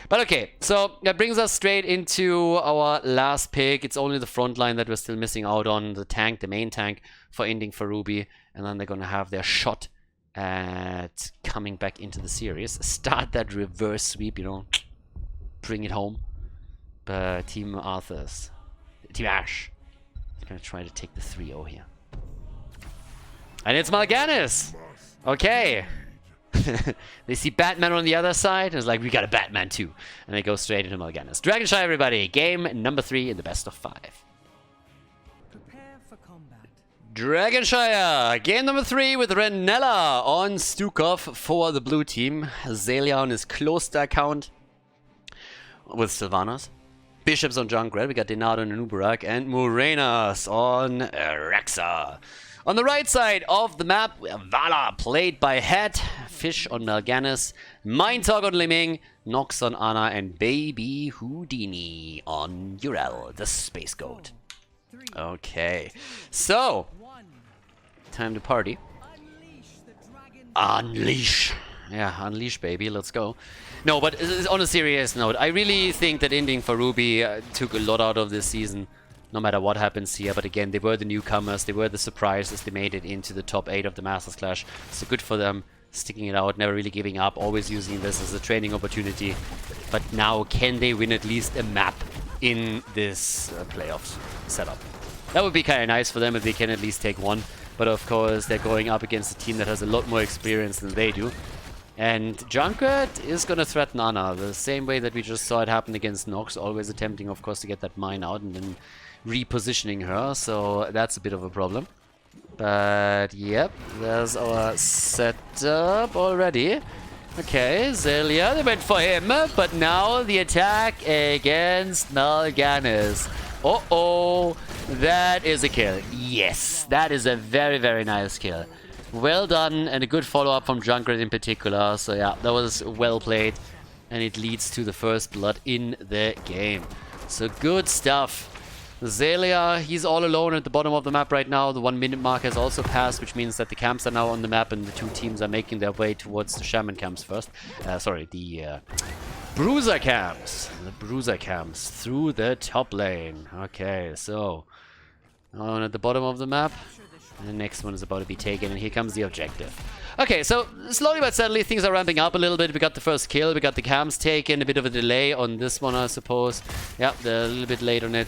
[SPEAKER 1] But okay, so that brings us straight into our last pick. It's only the front line that we're still missing out on. The tank, the main tank for Inting for Ruby. And then they're going to have their shot at coming back into the series. Start that reverse sweep, you know. Bring it home. But Team Arthur's, Team Ash, is going to try to take the 3-0 here. And it's Mal'Ganis! Okay. They see Batman on the other side, and it's like, we got a Batman too. And they go straight into Mal'Ganis. Dragonshire, everybody! Game number 3 in the best of 5.
[SPEAKER 2] Prepare for combat.
[SPEAKER 1] Dragonshire! Game number 3 with Renella on Stukov for the blue team. Zelia on his closed account with Sylvanas. Bishops on Junkrat. We got Denado and Anubarak. And Morenas on Rexa. On the right side of the map, we have Vala, played by Het, Fish on Mal'Ganis, Mindtalk on Li Ming, Nox on Ana, and Baby Houdini on Urel, the Space Goat. Okay, so, time to party. Unleash. Yeah, unleash, baby, let's go. No, but on a serious note, I really think that Inting for Ruby took a lot out of this season. No matter what happens here, but again, they were the newcomers, they were the surprises, they made it into the top 8 of the Masters Clash, so good for them, sticking it out, never really giving up, always using this as a training opportunity. But now, can they win at least a map in this playoffs setup? That would be kind of nice for them if they can at least take one, But of course, they're going up against a team that has a lot more experience than they do. And Junkrat is going to threaten Ana, the same way that we just saw it happen against Nox, always attempting, of course, to get that mine out and then repositioning her, so that's a bit of a problem. But, yep, there's our setup already. Okay, Zelia, they went for him, but now the attack against Mal'Ganis. Uh-oh, that is a kill. Yes, that is a very, very nice kill. Well done, and a good follow-up from Junkrat in particular. So yeah, that was well played, and it leads to the first blood in the game. So good stuff. Zelia, he's all alone at the bottom of the map right now. The 1 minute mark has also passed, which means that the camps are now on the map, and the two teams are making their way towards the Shaman camps first. The Bruiser camps. The Bruiser camps through the top lane. Okay, so on at the bottom of the map. And the next one is about to be taken, and here comes the objective. Okay, so slowly but steadily things are ramping up a little bit. We got the first kill, we got the camps taken, a bit of a delay on this one, I suppose. Yeah, they're a little bit late on it,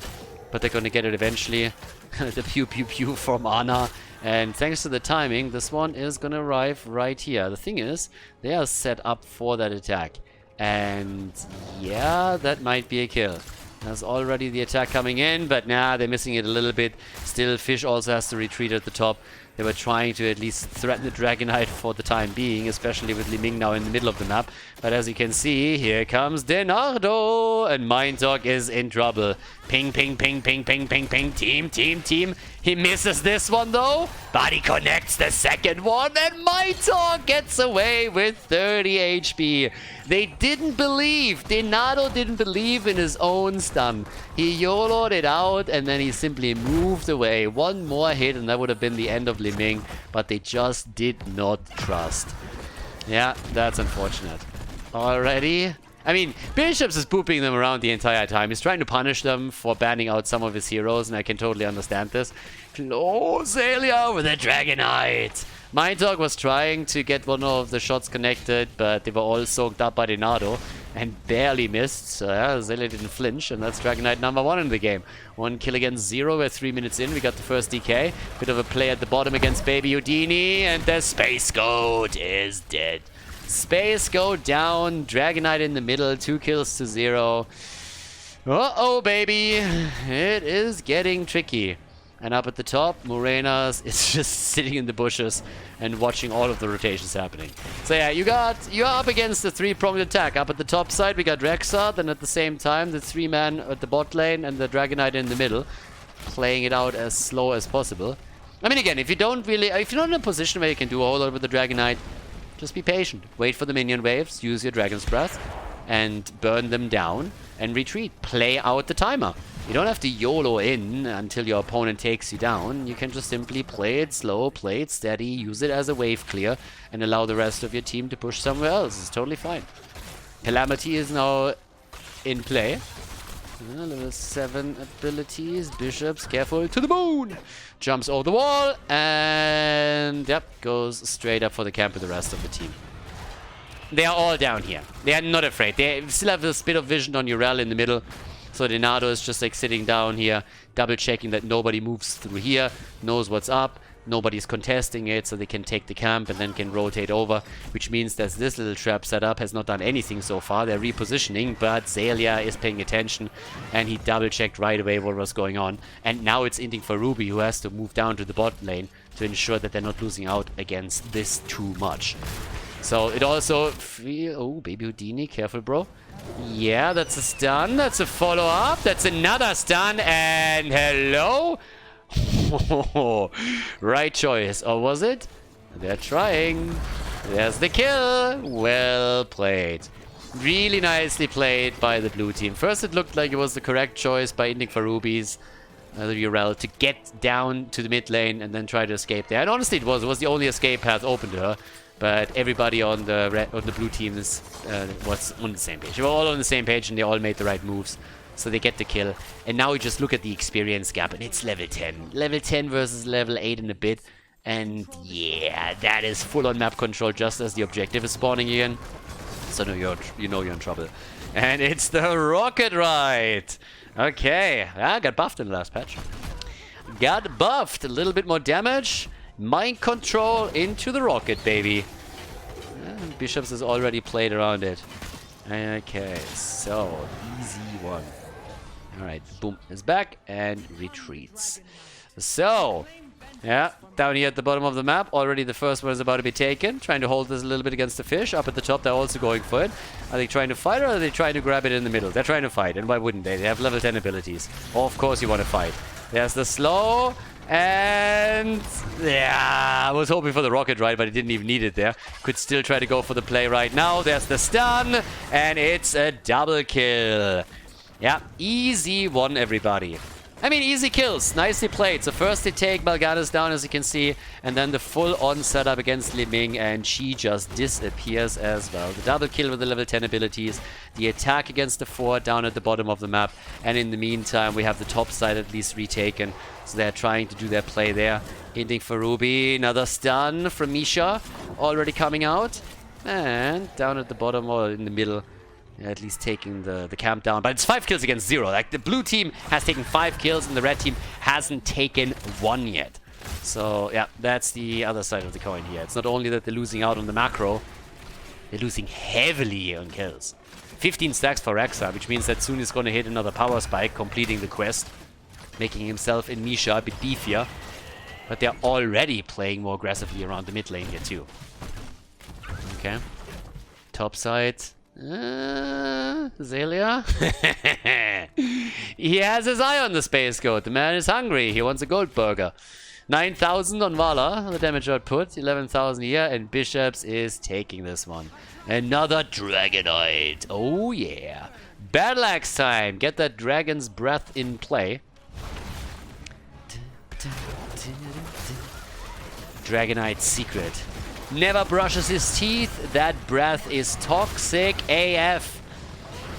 [SPEAKER 1] but they're going to get it eventually. The pew pew pew from Ana. And thanks to the timing, this one is going to arrive right here. The thing is, they are set up for that attack. And yeah, that might be a kill. There's already the attack coming in, but nah, they're missing it a little bit. Still, Fish also has to retreat at the top. They were trying to at least threaten the Dragonite for the time being, especially with Li Ming now in the middle of the map. But as you can see, here comes Denardo, and Mindtalk is in trouble. Ping, ping, ping, ping, ping, ping, ping, team, team, team. He misses this one though, but he connects the second one, and Mindtalk gets away with 30 HP. They didn't believe, Denardo didn't believe in his own stun. He YOLO'd it out, and then he simply moved away. One more hit, and that would have been the end of Li Ming, but they just did not trust. Yeah, that's unfortunate. Already. I mean, Bishops is booping them around the entire time. He's trying to punish them for banning out some of his heroes, and I can totally understand this. Oh, Zelia with a Dragonite! Mindtalk was trying to get one of the shots connected, but they were all soaked up by Denardo and barely missed. So yeah, Zelia didn't flinch, and that's Dragonite number 1 in the game. 1 kill against 0. We're 3 minutes in. We got the first DK. Bit of a play at the bottom against Baby Houdini, and the Space Goat is dead. Space Goat down. Dragonite in the middle. 2 kills to 0. Uh-oh, baby. It is getting tricky. And up at the top, Morenas is just sitting in the bushes and watching all of the rotations happening. So yeah, you're up against the 3-pronged attack. Up at the top side, we got Rexar, then at the same time, the 3-man at the bot lane and the Dragonite in the middle, playing it out as slow as possible. I mean, again, if you're not in a position where you can do a whole lot with the Dragonite, just be patient. Wait for the minion waves, use your Dragon's Breath, and burn them down, and retreat. Play out the timer. You don't have to YOLO in until your opponent takes you down. You can just simply play it slow, play it steady, use it as a wave clear, and allow the rest of your team to push somewhere else. It's totally fine. Calamity is now in play. Level 7 abilities. Bishops, careful, to the moon! Jumps over the wall, and yep, goes straight up for the camp with the rest of the team. They are all down here. They are not afraid. They still have this bit of vision on Urel in the middle. So Denardo is just like sitting down here, double checking that nobody moves through here, knows what's up, nobody's contesting it, so they can take the camp and then can rotate over, which means that this little trap setup has not done anything so far. They're repositioning, but Zelia is paying attention, and he double checked right away what was going on. And now it's Inting for Ruby, who has to move down to the bot lane to ensure that they're not losing out against this too much. So it also... Oh, Baby Houdini, careful, bro. Yeah, that's a stun. That's a follow-up. That's another stun. And hello? Right choice. Or was it? They're trying. There's the kill. Well played. Really nicely played by the blue team. First, it looked like it was the correct choice by Inting for Rubies. The Urel to get down to the mid lane and then try to escape there. And honestly, it was the only escape path open to her. But everybody on the blue team was on the same page. They were all on the same page, and they all made the right moves. So they get the kill. And now we just look at the experience gap, and it's level 10. Level 10 versus level 8 and a bit. And yeah, that is full-on map control just as the objective is spawning again. So you know you're in trouble. And it's the Rocket Ride. Okay, got buffed in the last patch. Got buffed. A little bit more damage. Mind control into the rocket, baby. Bishops has already played around it. Okay, so easy one. Alright, boom is back and retreats. So, yeah, down here at the bottom of the map, already the first one is about to be taken. Trying to hold this a little bit against the fish. Up at the top, they're also going for it. Are they trying to fight or are they trying to grab it in the middle? They're trying to fight, and why wouldn't they? They have level 10 abilities. Oh, of course you want to fight. There's the slow, and yeah, I was hoping for the rocket ride, but I didn't even need it there. Could still try to go for the play right now. There's the stun, and it's a double kill. Yeah, easy one, everybody. I mean, easy kills. Nicely played. So first they take Mal'Ganis down, as you can see, and then the full-on setup against Li Ming, and she just disappears as well. The double kill with the level 10 abilities, the attack against the 4 down at the bottom of the map, and in the meantime, we have the top side at least retaken. So they're trying to do their play there. Inting for Ruby. Another stun from Misha already coming out. And down at the bottom or in the middle, at least taking the camp down. But it's 5 kills against 0. Like, the blue team has taken 5 kills and the red team hasn't taken 1 yet. So, yeah, that's the other side of the coin here. It's not only that they're losing out on the macro, they're losing heavily on kills. 15 stacks for Rexa, which means that soon he's going to hit another power spike, completing the quest, making himself and Misha a bit beefier. But they're already playing more aggressively around the mid lane here too. Okay. Top side. Zelia? He has his eye on the space goat. The man is hungry. He wants a gold burger. 9,000 on Vala, the damage output. 11,000 here, and Bishops is taking this one. Another Dragonite. Oh yeah. Battle axe time. Get that dragon's breath in play. Dragonite secret. Never brushes his teeth. That breath is toxic AF.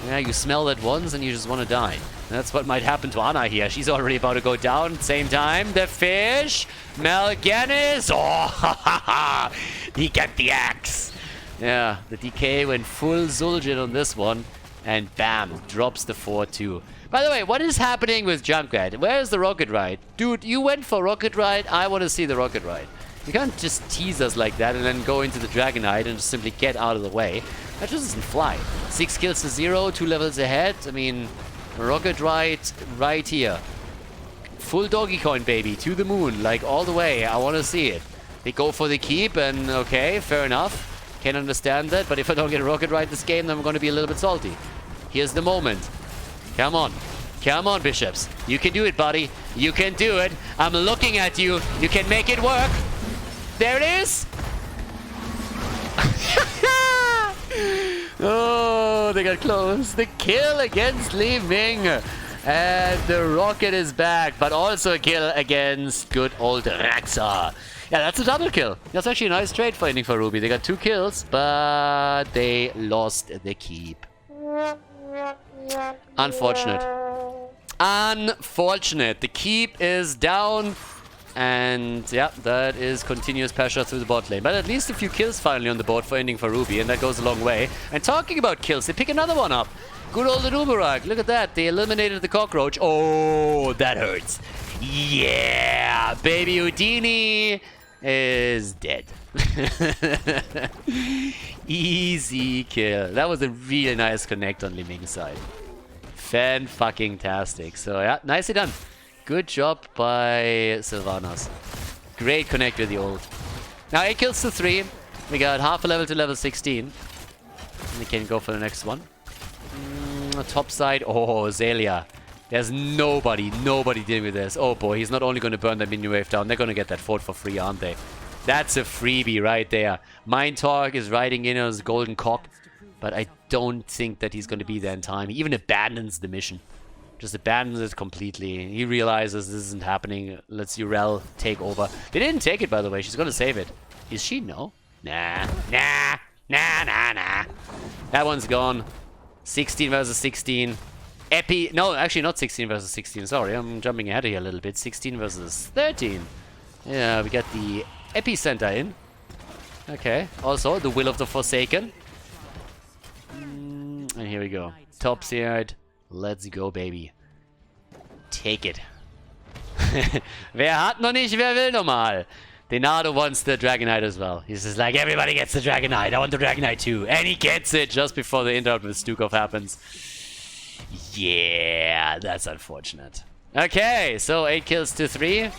[SPEAKER 1] Yeah, you smell that once and you just want to die. That's what might happen to Anna here. She's already about to go down. Same time, the fish. Mal'Ganis. Oh, ha ha ha. He got the axe. Yeah, the DK went full Zul'jin on this one. And bam, drops the 4-2. By the way, what is happening with Junkrat? Where's the rocket ride? Dude, you went for rocket ride. I want to see the rocket ride. You can't just tease us like that and then go into the Dragonite and just simply get out of the way. That just doesn't fly. 6 kills to 0, 2 levels ahead. I mean, rocket ride right here. Full doggy coin, baby, to the moon, like all the way. I want to see it. They go for the keep, and okay, fair enough. Can understand that, but if I don't get a rocket ride this game, then I'm going to be a little bit salty. Here's the moment. Come on. Come on, Bishops. You can do it, buddy. You can do it. I'm looking at you. You can make it work. There it is! Oh, they got close. The kill against Li Ming. And the rocket is back, but also a kill against good old Rexa. Yeah, that's a double kill. That's actually a nice trade finding for Ruby. They got 2 kills, but they lost the keep. Unfortunate. Unfortunate. The keep is down. And yeah, that is continuous pressure through the bot lane. But at least a few kills finally on the board for ending for Ruby, and that goes a long way. And talking about kills, they pick another one up. Good old Uberag. Look at that. They eliminated the cockroach. Oh, that hurts. Yeah, baby Houdini is dead. Easy kill. That was a really nice connect on Li Ming's side. Fan-fucking-tastic. So yeah, nicely done. Good job by Sylvanas. Great connect with the ult. Now 8 kills to 3. We got half a level to level 16. We can go for the next one. Top side. Oh, Zelia. There's nobody dealing with this. Oh boy, he's not only going to burn that minion wave down, they're going to get that fort for free, aren't they? That's a freebie right there. Mind Talk is riding in on his golden cock, but I don't think that he's going to be there in time. He even abandons the mission. Just abandons it completely. He realizes this isn't happening. Lets Urel take over. They didn't take it, by the way. She's going to save it. Is she? No. Nah. Nah. Nah, nah, nah. That one's gone. 16 versus 16. Epi. No, actually not 16 versus 16. Sorry, I'm jumping ahead here a little bit. 16 versus 13. Yeah, we got the Epicenter in. Okay. Also, the Will of the Forsaken. And here we go. Top side. Let's go, baby. Take it. Wer hat noch nicht, wer will noch mal? Denato wants the Dragonite as well. He's just like, everybody gets the Dragonite. I want the Dragonite too. And he gets it just before the interrupt with Stukov happens. Yeah, that's unfortunate. Okay, so 8 kills to 3.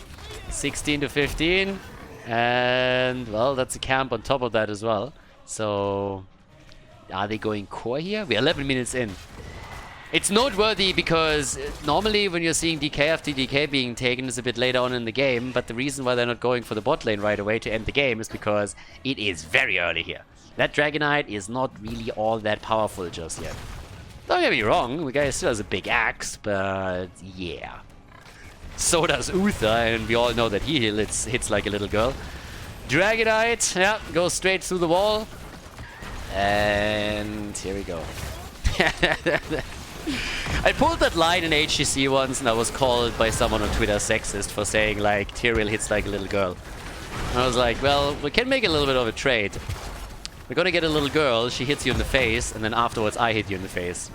[SPEAKER 1] 16 to 15. And, well, that's a camp on top of that as well. So, are they going core here? We're 11 minutes in. It's noteworthy because normally when you're seeing DK after DK being taken is a bit later on in the game, but the reason why they're not going for the bot lane right away to end the game is because it is very early here. That Dragonite is not really all that powerful just yet. Don't get me wrong, the guy still has a big axe, but yeah. So does Uther, and we all know that he hits like a little girl. Dragonite, yeah, goes straight through the wall. And here we go. I pulled that line in HGC once and I was called by someone on Twitter sexist for saying like Tyrael hits like a little girl. And I was like, well, we can make a little bit of a trade. We're gonna get a little girl, she hits you in the face, and then afterwards I hit you in the face.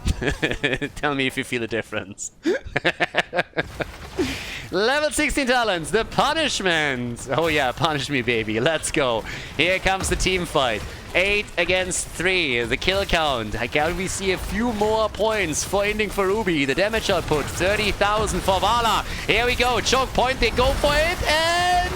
[SPEAKER 1] Tell me if you feel a difference. Level 16 talents, the punishment! Oh yeah, punish me baby, let's go. Here comes the team fight. 8 against 3, the kill count. Can we see a few more points for Inting for Ruby? The damage output, 30,000 for Vala. Here we go, choke point, they go for it, and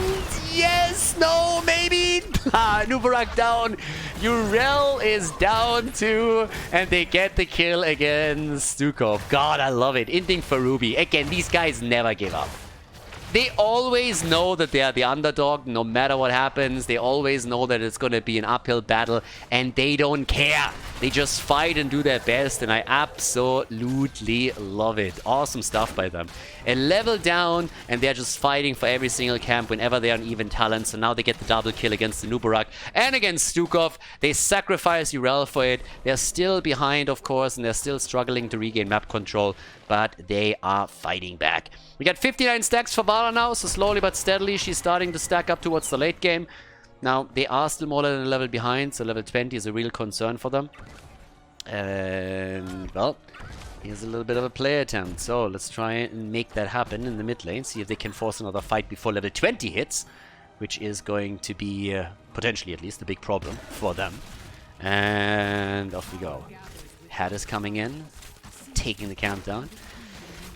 [SPEAKER 1] yes, no, maybe. Nubarak down, Urel is down too, and they get the kill against Stukov. God, I love it. Inting for Ruby. Again, these guys never give up. They always know that they are the underdog, no matter what happens. They always know that it's going to be an uphill battle, and they don't care. They just fight and do their best, and I absolutely love it. Awesome stuff by them. A level down, and they're just fighting for every single camp whenever they're on even talent. So now they get the double kill against the Nubarak and against Stukov. They sacrifice Urel for it. They're still behind, of course, and they're still struggling to regain map control, but they are fighting back. We got 59 stacks for Vala now, so slowly but steadily she's starting to stack up towards the late game. Now, they are still more than a level behind, so level 20 is a real concern for them. And, well, here's a little bit of a play attempt. So, let's try and make that happen in the mid lane. See if they can force another fight before level 20 hits, which is going to be, potentially at least, a big problem for them. And off we go. Hat is coming in, taking the camp down.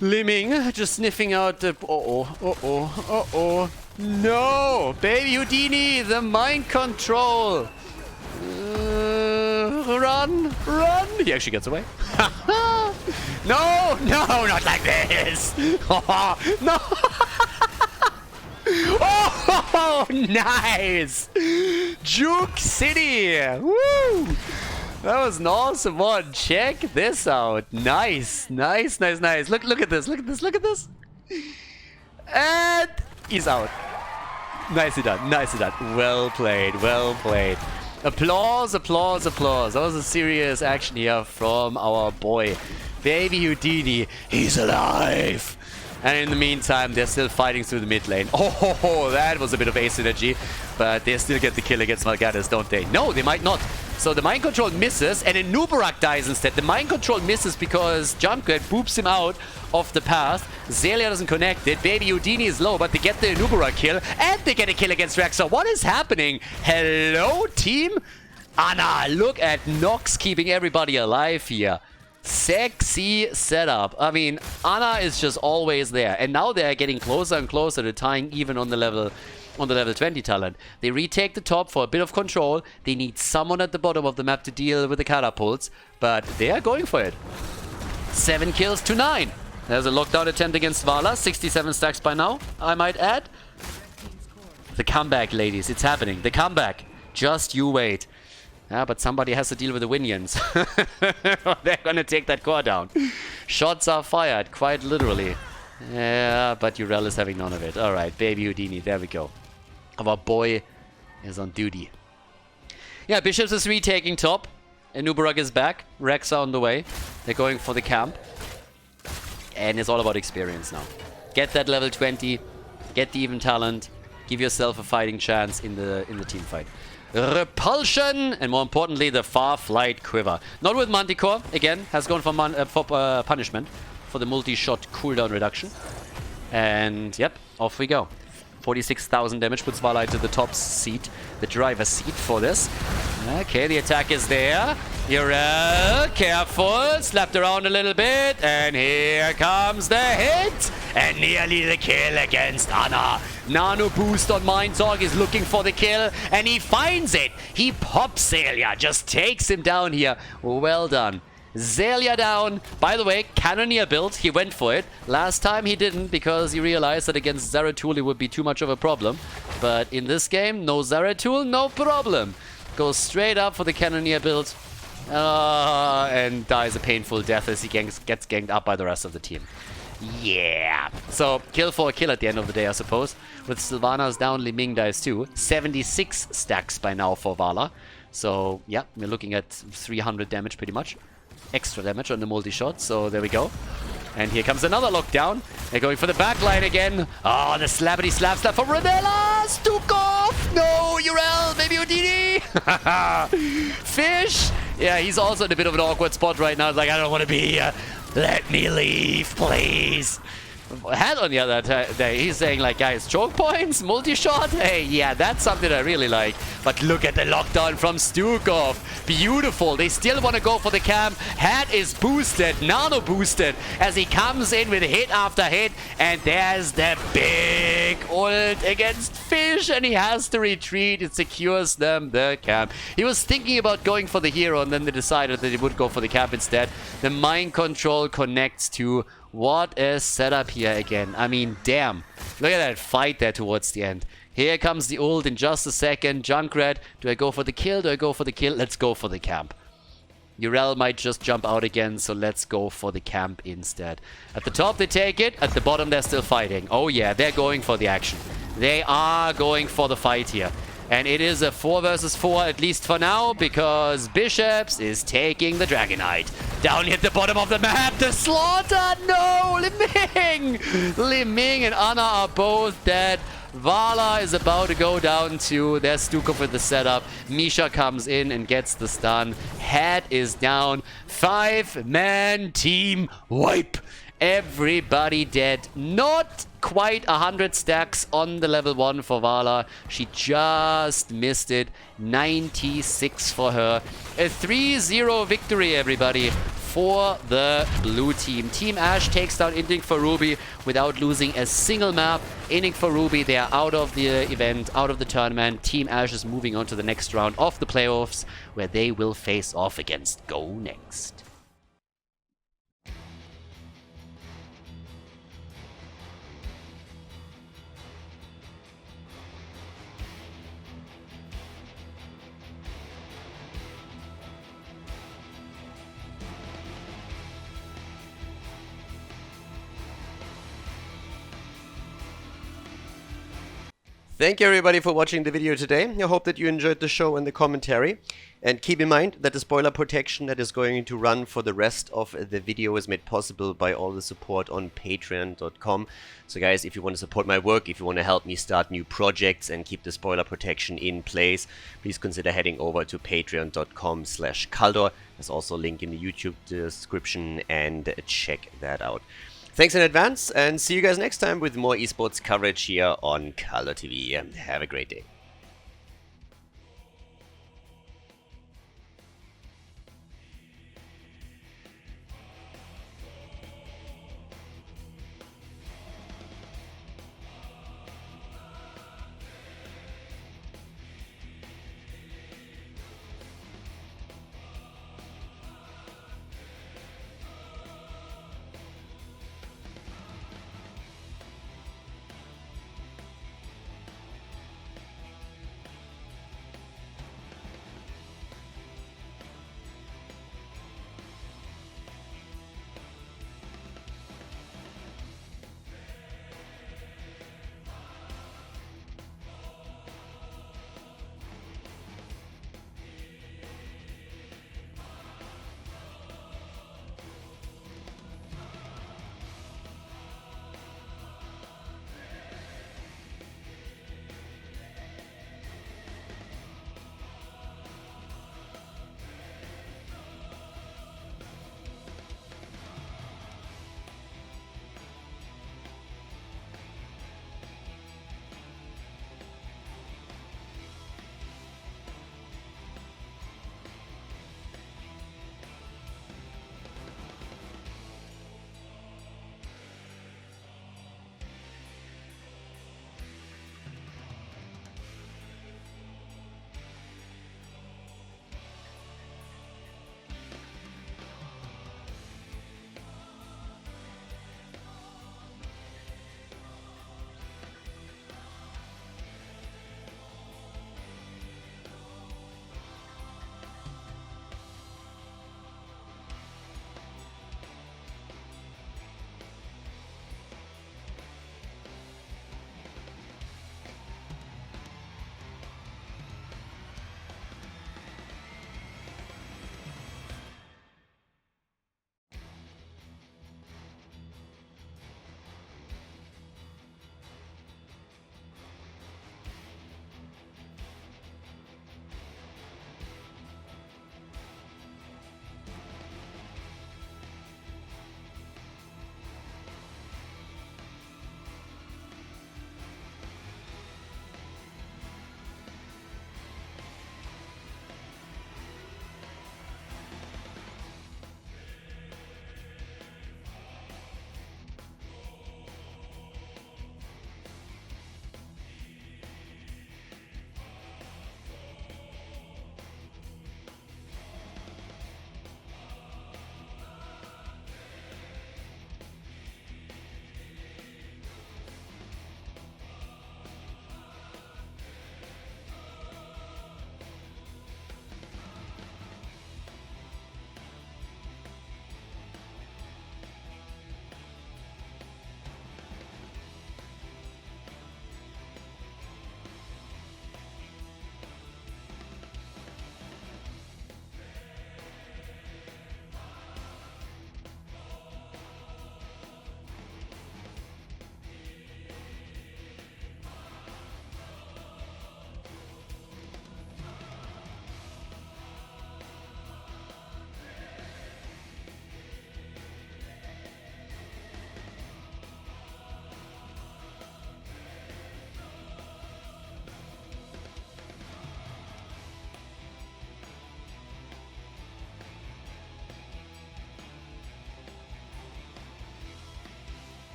[SPEAKER 1] Liming, just sniffing out the... No! Baby Houdini, the mind control! Run! Run! He actually gets away. No! No! Not like this! No! Oh! Nice! Juke City! Woo! That was an awesome one. Check this out. Nice. Nice, nice, nice. Look at this. Look at this. Look at this. And he's out. Nicely done. Nicely done. Well played. Well played. Applause, applause, applause. That was a serious action here from our boy. Baby Houdini. He's alive. And in the meantime, they're still fighting through the mid lane. Oh, that was a bit of asymmetry. But they still get the kill against Malgadas, don't they? No, they might not. So the mind control misses, and then Nubarak dies instead. The mind control misses because Jumpcat boops him out of the path. Zelia doesn't connect it. Baby Houdini is low, but they get the Nubarak kill, and they get a kill against Rexar. What is happening? Hello, team? Anna, look at Nox keeping everybody alive here. Sexy setup. I mean, Anna is just always there, and now they're getting closer and closer to tying even on the level 20 talent. They retake the top for a bit of control. They need someone at the bottom of the map to deal with the catapults, but they are going for it. 7 kills to 9. There's a lockdown attempt against Vala. 67 stacks by now, I might add. The comeback, ladies. It's happening. The comeback. Just you wait. Yeah, but somebody has to deal with the Winions. They're gonna take that core down. Shots are fired, quite literally. Yeah, but Urel is having none of it. Alright, baby Houdini, there we go. Our boy is on duty. Yeah, Bishops is retaking top. And Nubarak is back. Rex are on the way. They're going for the camp. And it's all about experience now. Get that level 20. Get the even talent. Give yourself a fighting chance in the team fight. Repulsion, and more importantly, the Far Flight Quiver. Not with Manticore, again, has gone for punishment for the multi-shot cooldown reduction. And yep, off we go. 46,000 damage puts Vala into the top seat, the driver's seat for this. Okay, the attack is there. Yrel, careful, slapped around a little bit, and here comes the hit, and nearly the kill against Anna. Nano boost on Mind Talk is looking for the kill, and he finds it. He pops Zelia, just takes him down here. Well done. Zelia down. By the way, Cannoneer build, he went for it. Last time he didn't because he realized that against Zeratul it would be too much of a problem. But in this game, no Zeratul, no problem. Goes straight up for the Cannoneer build. And dies a painful death as he gets ganked up by the rest of the team. Yeah. So, kill for a kill at the end of the day, I suppose. With Sylvanas down, Li Ming dies too. 76 stacks by now for Vala. So, yeah, we're looking at 300 damage pretty much. Extra damage on the multi-shot, so there we go. And here comes another lockdown. They're going for the backline again. Oh, the slappity slap for Renella! Stukov! No, Yrel! Maybe Udini! Fish! Yeah, he's also in a bit of an awkward spot right now. It's like, I don't want to be here. Let me leave, please. Head on the other day, he's saying like, guys, choke points, multi-shot, hey, yeah, that's something I really like. But look at the lockdown from Stukov. Beautiful. They still want to go for the camp. Head is boosted, nano boosted, as he comes in with hit after hit. And there's the big ult against Fish, and he has to retreat. It secures them the camp. He was thinking about going for the hero, and then they decided that he would go for the camp instead. The mind control connects to... What a setup here again. I mean, damn. Look at that fight there towards the end. Here comes the ult in just a second. Junkrat, do I go for the kill? Do I go for the kill? Let's go for the camp. Yrel might just jump out again, so let's go for the camp instead. At the top they take it. At the bottom they're still fighting. Oh yeah, they're going for the action. They are going for the fight here. And it is a 4 versus 4, at least for now, because Bishops is taking the Dragonite. Down here at the bottom of the map, the slaughter! No! Li Ming! Li Ming and Anna are both dead. Vala is about to go down too. There's Stukov with the setup. Misha comes in and gets the stun. Head is down. 5-man team wipe. Everybody dead. Not quite 100 stacks on the level 1 for Vala. She just missed it. 96 for her. A 3-0 victory, everybody, for the blue team. Team Ash takes down Inting for Ruby without losing a single map. Inting for Ruby, they are out of the event, out of the tournament. Team Ash is moving on to the next round of the playoffs, where they will face off against Go Next.
[SPEAKER 3] Thank you everybody for watching the video today. I hope that you enjoyed the show and the commentary. And keep in mind that the spoiler protection that is going to run for the rest of the video is made possible by all the support on patreon.com. So guys, if you want to support my work, if you want to help me start new projects and keep the spoiler protection in place, please consider heading over to patreon.com/Khaldor. There's also a link in the YouTube description, and check that out. Thanks in advance, and see you guys next time with more esports coverage here on Khaldor TV. Have a great day.